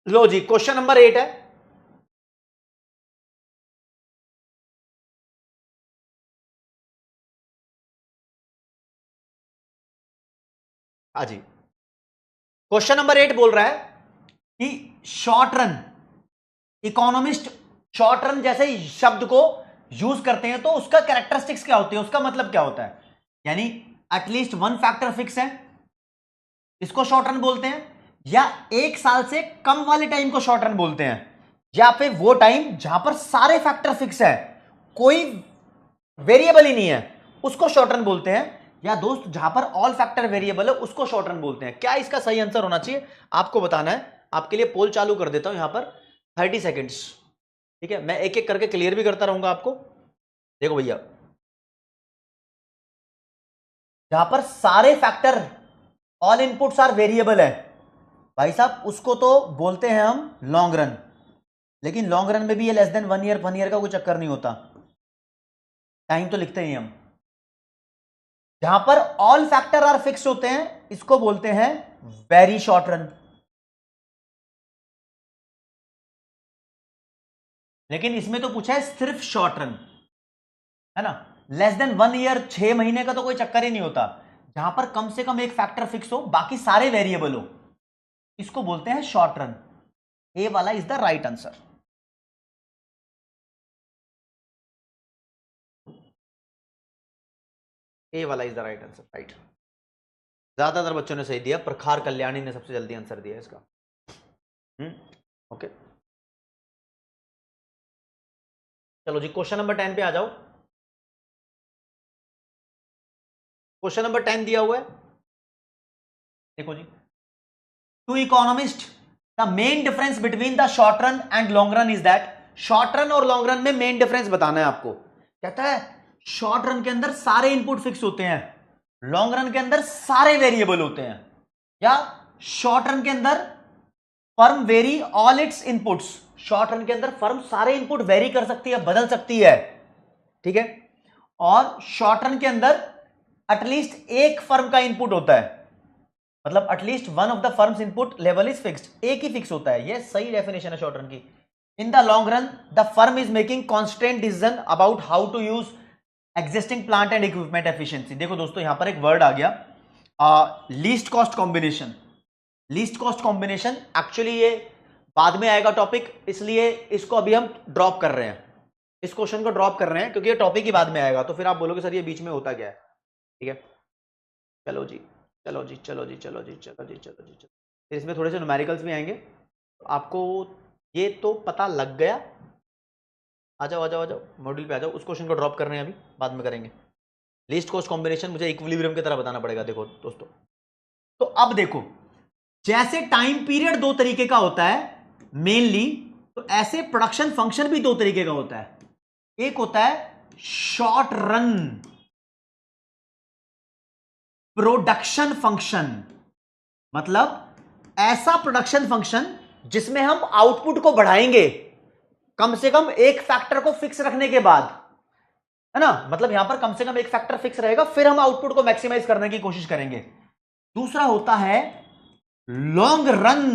लो जी, क्वेश्चन नंबर 8 है। हाँ जी, क्वेश्चन नंबर 8 बोल रहा है कि short run, economist short run जैसे शब्द को यूज करते हैं तो उसका कैरेक्टरिस्टिक्स क्या होती है, उसका मतलब क्या होता है? यानी एटलीस्ट वन फैक्टर फिक्स है, इसको शॉर्ट रन बोलते हैं, या एक साल से कम वाले टाइम को शॉर्ट रन बोलते हैं, या फिर वो टाइम जहां पर सारे फैक्टर फिक्स है, कोई वेरिएबल ही नहीं है, उसको शॉर्ट रन बोलते हैं, या दोस्त जहां पर ऑल फैक्टर वेरिएबल है उसको शॉर्ट रन बोलते हैं। क्या इसका सही आंसर होना चाहिए आपको बताना है। आपके लिए पोल चालू कर देता हूं यहां पर 30 सेकेंड्स। ठीक है, मैं एक एक करके क्लियर भी करता रहूंगा आपको। देखो भैया, जहां पर सारे factor all inputs are variable है भाई साहब, उसको तो बोलते हैं हम लॉन्ग रन। लेकिन लॉन्ग रन में भी ये लेस देन 1 ईयर का कोई चक्कर नहीं होता, टाइम तो लिखते ही हम। जहां पर ऑल फैक्टर आर फिक्स होते हैं इसको बोलते हैं वेरी शॉर्ट रन। लेकिन इसमें तो पूछा है सिर्फ शॉर्ट रन, है ना। लेस देन 1 ईयर, 6 महीने का तो कोई चक्कर ही नहीं होता। जहां पर कम से कम एक फैक्टर फिक्स हो, बाकी सारे वेरिएबल हो, इसको बोलते हैं शॉर्ट रन। ए वाला is the right answer. A वाला is the right answer, right. ज्यादातर बच्चों ने सही दिया, प्रखार कल्याणी ने सबसे जल्दी आंसर दिया इसका। ओके, चलो जी क्वेश्चन नंबर 10 पे आ जाओ। क्वेश्चन नंबर 10 दिया हुआ है, देखो जी। To economist the main difference between the short run and long run is that, short run और लॉन्ग रन में मेन डिफरेंस बताना है आपको। कहता है शॉर्ट रन के अंदर सारे इनपुट फिक्स होते हैं, लॉन्ग रन के अंदर सारे वेरिएबल होते हैं, या शॉर्ट रन के अंदर firm very all it's inputs, short run के अंदर फर्म सारे इनपुट वेरी कर सकती है, बदल सकती है। ठीक है, और शॉर्ट रन के अंदर एटलीस्ट एक फर्म का इनपुट होता है, मतलब at least one of the firms input level is fixed, एक ही फिक्स होता है। ये सही डेफिनेशन है शॉर्ट रन की। In the long run the firm is making constant decision about how to use existing plant and equipment efficiency. देखो दोस्तों, यहां पर एक वर्ड आ गया least cost combination. Least cost combination actually ये बाद में आएगा टॉपिक, इसलिए इसको अभी हम ड्रॉप कर रहे हैं, इस क्वेश्चन को ड्रॉप कर रहे हैं क्योंकि ये टॉपिक ही बाद में आएगा, तो फिर आप बोलोगे सर ये बीच में होता क्या है। ठीक है, चलो जी चलो जी चलो जी चलो जी चलो जी चलो जी चलो। फिर इसमें थोड़े से न्यूमेरिकल्स भी आएंगे, तो आपको ये तो पता लग गया। आ जाओ आ जाओ आ जाओ, मॉड्यूल पे आ जाओ। उस क्वेश्चन को ड्रॉप कर रहे हैं अभी, बाद में करेंगे। लीस्ट कॉस्ट कॉम्बिनेशन मुझे इक्विलिब्रियम की तरह बताना पड़ेगा। देखो दोस्तों, तो अब देखो, जैसे टाइम पीरियड दो तरीके का होता है मेनली, तो ऐसे प्रोडक्शन फंक्शन भी दो तरीके का होता है। एक होता है शॉर्ट रन प्रोडक्शन फंक्शन, मतलब ऐसा प्रोडक्शन फंक्शन जिसमें हम आउटपुट को बढ़ाएंगे कम से कम एक फैक्टर को फिक्स रखने के बाद, है ना। मतलब यहां पर कम से कम एक फैक्टर फिक्स रहेगा, फिर हम आउटपुट को मैक्सिमाइज करने की कोशिश करेंगे। दूसरा होता है लॉन्ग रन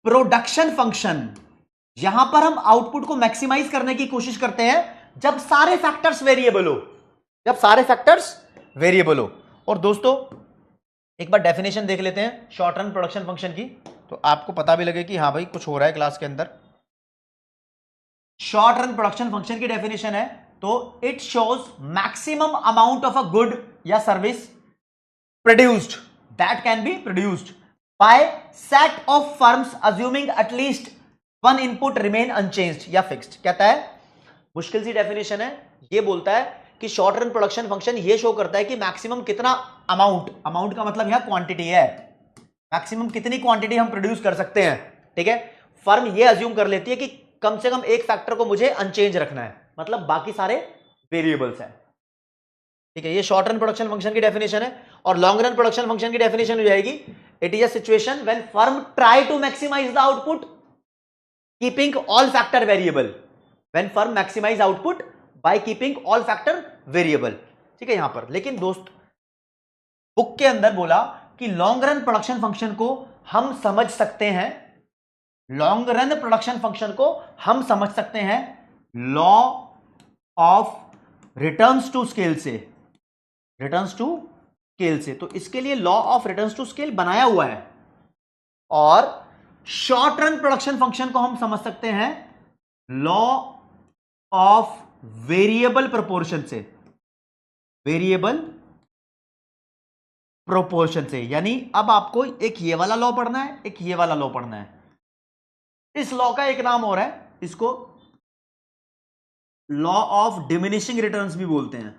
प्रोडक्शन फंक्शन, यहां पर हम आउटपुट को मैक्सिमाइज करने की कोशिश करते हैं जब सारे फैक्टर्स वेरिएबल हो, जब सारे फैक्टर्स वेरिएबल हो। और दोस्तों एक बार डेफिनेशन देख लेते हैं शॉर्ट रन प्रोडक्शन फंक्शन की, तो आपको पता भी लगे कि हाँ भाई कुछ हो रहा है क्लास के अंदर। शॉर्ट रन प्रोडक्शन फंक्शन की डेफिनेशन है, तो it shows maximum amount of a good या service produced that can be produced by set of firms assuming at least one input remain unchanged या फिक्स्ड। कहता है मुश्किल सी डेफिनेशन है, ये बोलता है कि शॉर्ट रन प्रोडक्शन फंक्शन ये शो करता है कि मैक्सिमम कितना अमाउंट का मतलब यहां क्वांटिटी है, मैक्सिमम कितनी क्वांटिटी हम प्रोड्यूस कर सकते हैं। ठीक है, फर्म ये अज्यूम कर लेती है कि कम से कम एक फैक्टर को मुझे अनचेंज रखना है, मतलब बाकी सारे वेरिएबल्स हैं। ठीक है, ये शॉर्ट रन प्रोडक्शन फंक्शन की डेफिनेशन है। और लॉन्ग रन प्रोडक्शन फंक्शन की डेफिनेशन हो जाएगी, it is a situation when firm try to maximise the output keeping all factor variable, when firm maximise output by keeping all factor variable. ठीक है, यहां पर लेकिन दोस्त बुक के अंदर बोला कि लॉन्ग रन प्रोडक्शन फंक्शन को हम समझ सकते हैं, लॉन्ग रन प्रोडक्शन फंक्शन को हम समझ सकते हैं law of returns to scale से, रिटर्न्स टू स्केल से। तो इसके लिए law of returns to scale बनाया हुआ है। और शॉर्ट रन प्रोडक्शन फंक्शन को हम समझ सकते हैं लॉ ऑफ वेरिएबल प्रोपोर्शन से, वेरिएबल प्रोपोर्शन से। यानी अब आपको एक ये वाला लॉ पढ़ना है, एक ये वाला लॉ पढ़ना है। इस लॉ का एक नाम और है, इसको लॉ ऑफ डिमिनिशिंग रिटर्न्स भी बोलते हैं।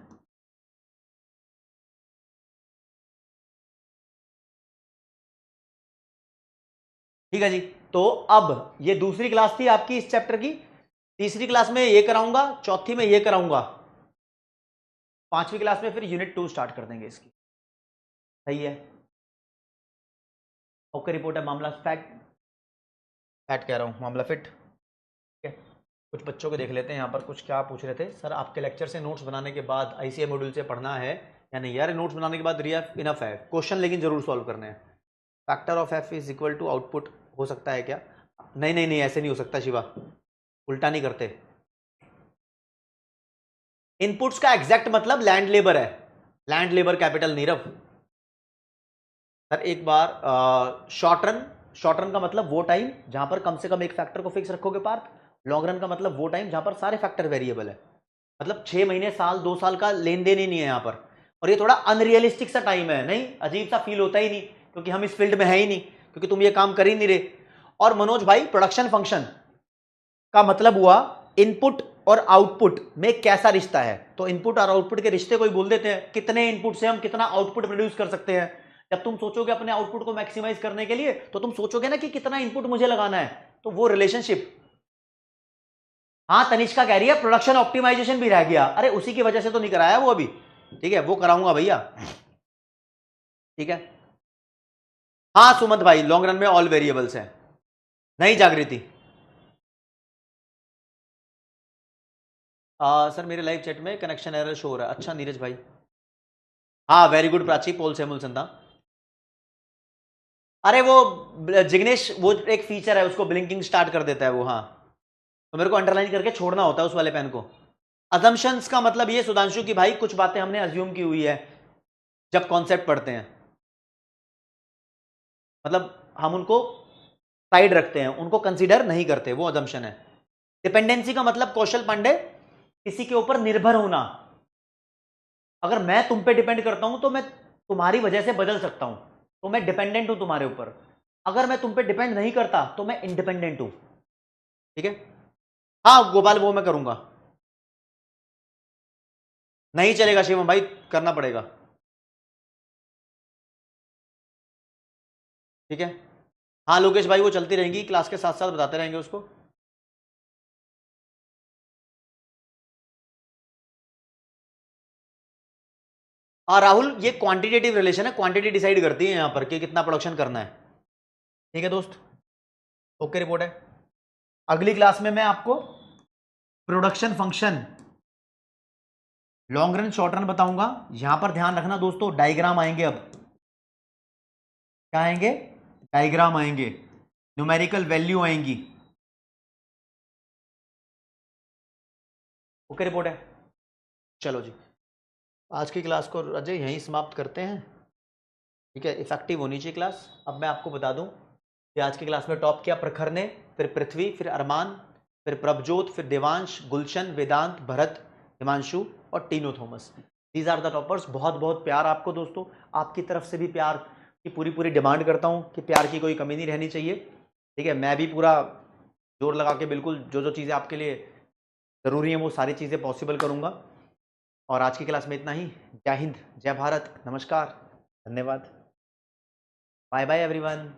ठीक है जी, तो अब ये दूसरी क्लास थी आपकी इस चैप्टर की। तीसरी क्लास में ये कराऊंगा, चौथी में ये कराऊंगा, पांचवी क्लास में फिर यूनिट 2 स्टार्ट कर देंगे इसकी। सही है, ओके रिपोर्ट है, मामला फैट कह रहा हूं, मामला फिट। ठीक है, कुछ बच्चों को देख लेते हैं यहाँ पर कुछ क्या पूछ रहे थे। सर आपके लेक्चर से नोट्स बनाने के बाद आईसीए मॉड्यूल से पढ़ना है या नहीं? यार नोट्स बनाने के बाद रिया इनफ है, क्वेश्चन लेकिन जरूर सॉल्व करने हैं। Factor of F is equal to output हो सकता है क्या? नहीं नहीं नहीं, ऐसे नहीं हो सकता शिवा, उल्टा नहीं करते। इनपुट्स का एग्जैक्ट मतलब लैंड लेबर है, land labour capital Nirav. Sir एक बार शॉर्ट रन का मतलब वो टाइम जहां पर कम से कम एक फैक्टर को फिक्स रखोगे पार्थ। लॉन्ग रन का मतलब वो टाइम जहां पर सारे फैक्टर वेरिएबल है, मतलब 6 महीने, साल, 2 साल का लेन देन ही नहीं है यहां पर। और ये थोड़ा अनरियलिस्टिक सा टाइम है, नहीं अजीब सा फील होता ही नहीं, क्योंकि हम इस फील्ड में है ही नहीं, क्योंकि तुम ये काम कर ही नहीं रहे। और मनोज भाई प्रोडक्शन फंक्शन का मतलब हुआ इनपुट और आउटपुट में कैसा रिश्ता है। तो इनपुट और आउटपुट के रिश्ते को ही बोल देते हैं, कितने इनपुट से हम कितना आउटपुट प्रोड्यूस कर सकते हैं। जब तुम सोचोगे अपने आउटपुट को मैक्सिमाइज करने के लिए, तो तुम सोचोगे ना कि कितना इनपुट मुझे लगाना है, तो वो रिलेशनशिप। हाँ तनिष्का कह रही है प्रोडक्शन ऑप्टिमाइजेशन भी रह गया, अरे उसी की वजह से तो नहीं कराया वो अभी। ठीक है, वो कराऊंगा भैया। ठीक है, हाँ सुमंत भाई लॉन्ग रन में ऑल वेरिएबल्स है। नहीं जागृति, सर मेरे लाइव चैट में कनेक्शन एरर शो हो रहा है। अच्छा नीरज भाई, हाँ वेरी गुड प्राची, पोल सेमुल संधा। अरे वो जिग्नेश, वो एक फीचर है उसको ब्लिंकिंग स्टार्ट कर देता है वो। हाँ तो मेरे को अंडरलाइन करके छोड़ना होता है उस वाले पेन को। अजम्पशंस का मतलब ये सुधांशु की भाई कुछ बातें हमने अज्यूम की हुई है जब कॉन्सेप्ट पढ़ते हैं, मतलब हम उनको साइड रखते हैं, उनको कंसीडर नहीं करते, वो अजम्पशन है। डिपेंडेंसी का मतलब कौशल पांडे किसी के ऊपर निर्भर होना। अगर मैं तुम पे डिपेंड करता हूं तो मैं तुम्हारी वजह से बदल सकता हूं, तो मैं डिपेंडेंट हूं तुम्हारे ऊपर। अगर मैं तुम पे डिपेंड नहीं करता तो मैं इंडिपेंडेंट हूं। ठीक है, हाँ गोपाल वो मैं करूंगा। नहीं चलेगा शिवम भाई, करना पड़ेगा। ठीक है, हाँ लोकेश भाई वो चलती रहेंगी, क्लास के साथ साथ बताते रहेंगे उसको। हाँ राहुल, ये क्वांटिटेटिव रिलेशन है, क्वांटिटी डिसाइड करती है यहां पर कि कितना प्रोडक्शन करना है। ठीक है दोस्त, ओके रिपोर्ट है। अगली क्लास में मैं आपको production function long run short run बताऊंगा। यहां पर ध्यान रखना दोस्तों, डायग्राम आएंगे। अब क्या आएंगे? डायग्राम आएंगे, न्यूमेरिकल वैल्यू आएंगी। ओके रिपोर्ट है, चलो जी आज की क्लास को अजय यहीं समाप्त करते हैं। ठीक है, इफेक्टिव होनी चाहिए क्लास। अब मैं आपको बता दूं कि आज की क्लास में टॉप किया प्रखर ने, फिर पृथ्वी, फिर अरमान, फिर प्रभजोत, फिर देवांश, गुलशन, वेदांत, भरत, हिमांशु और Tino Thomas. These are the toppers. बहुत बहुत प्यार आपको दोस्तों, आपकी तरफ से भी प्यार की पूरी पूरी डिमांड करता हूँ कि प्यार की कोई कमी नहीं रहनी चाहिए। ठीक है, मैं भी पूरा जोर लगा के बिल्कुल जो जो चीज़ें आपके लिए ज़रूरी हैं वो सारी चीज़ें पॉसिबल करूँगा। और आज की क्लास में इतना ही। जय हिंद, जय भारत, नमस्कार, धन्यवाद, बाय बाय एवरीवन।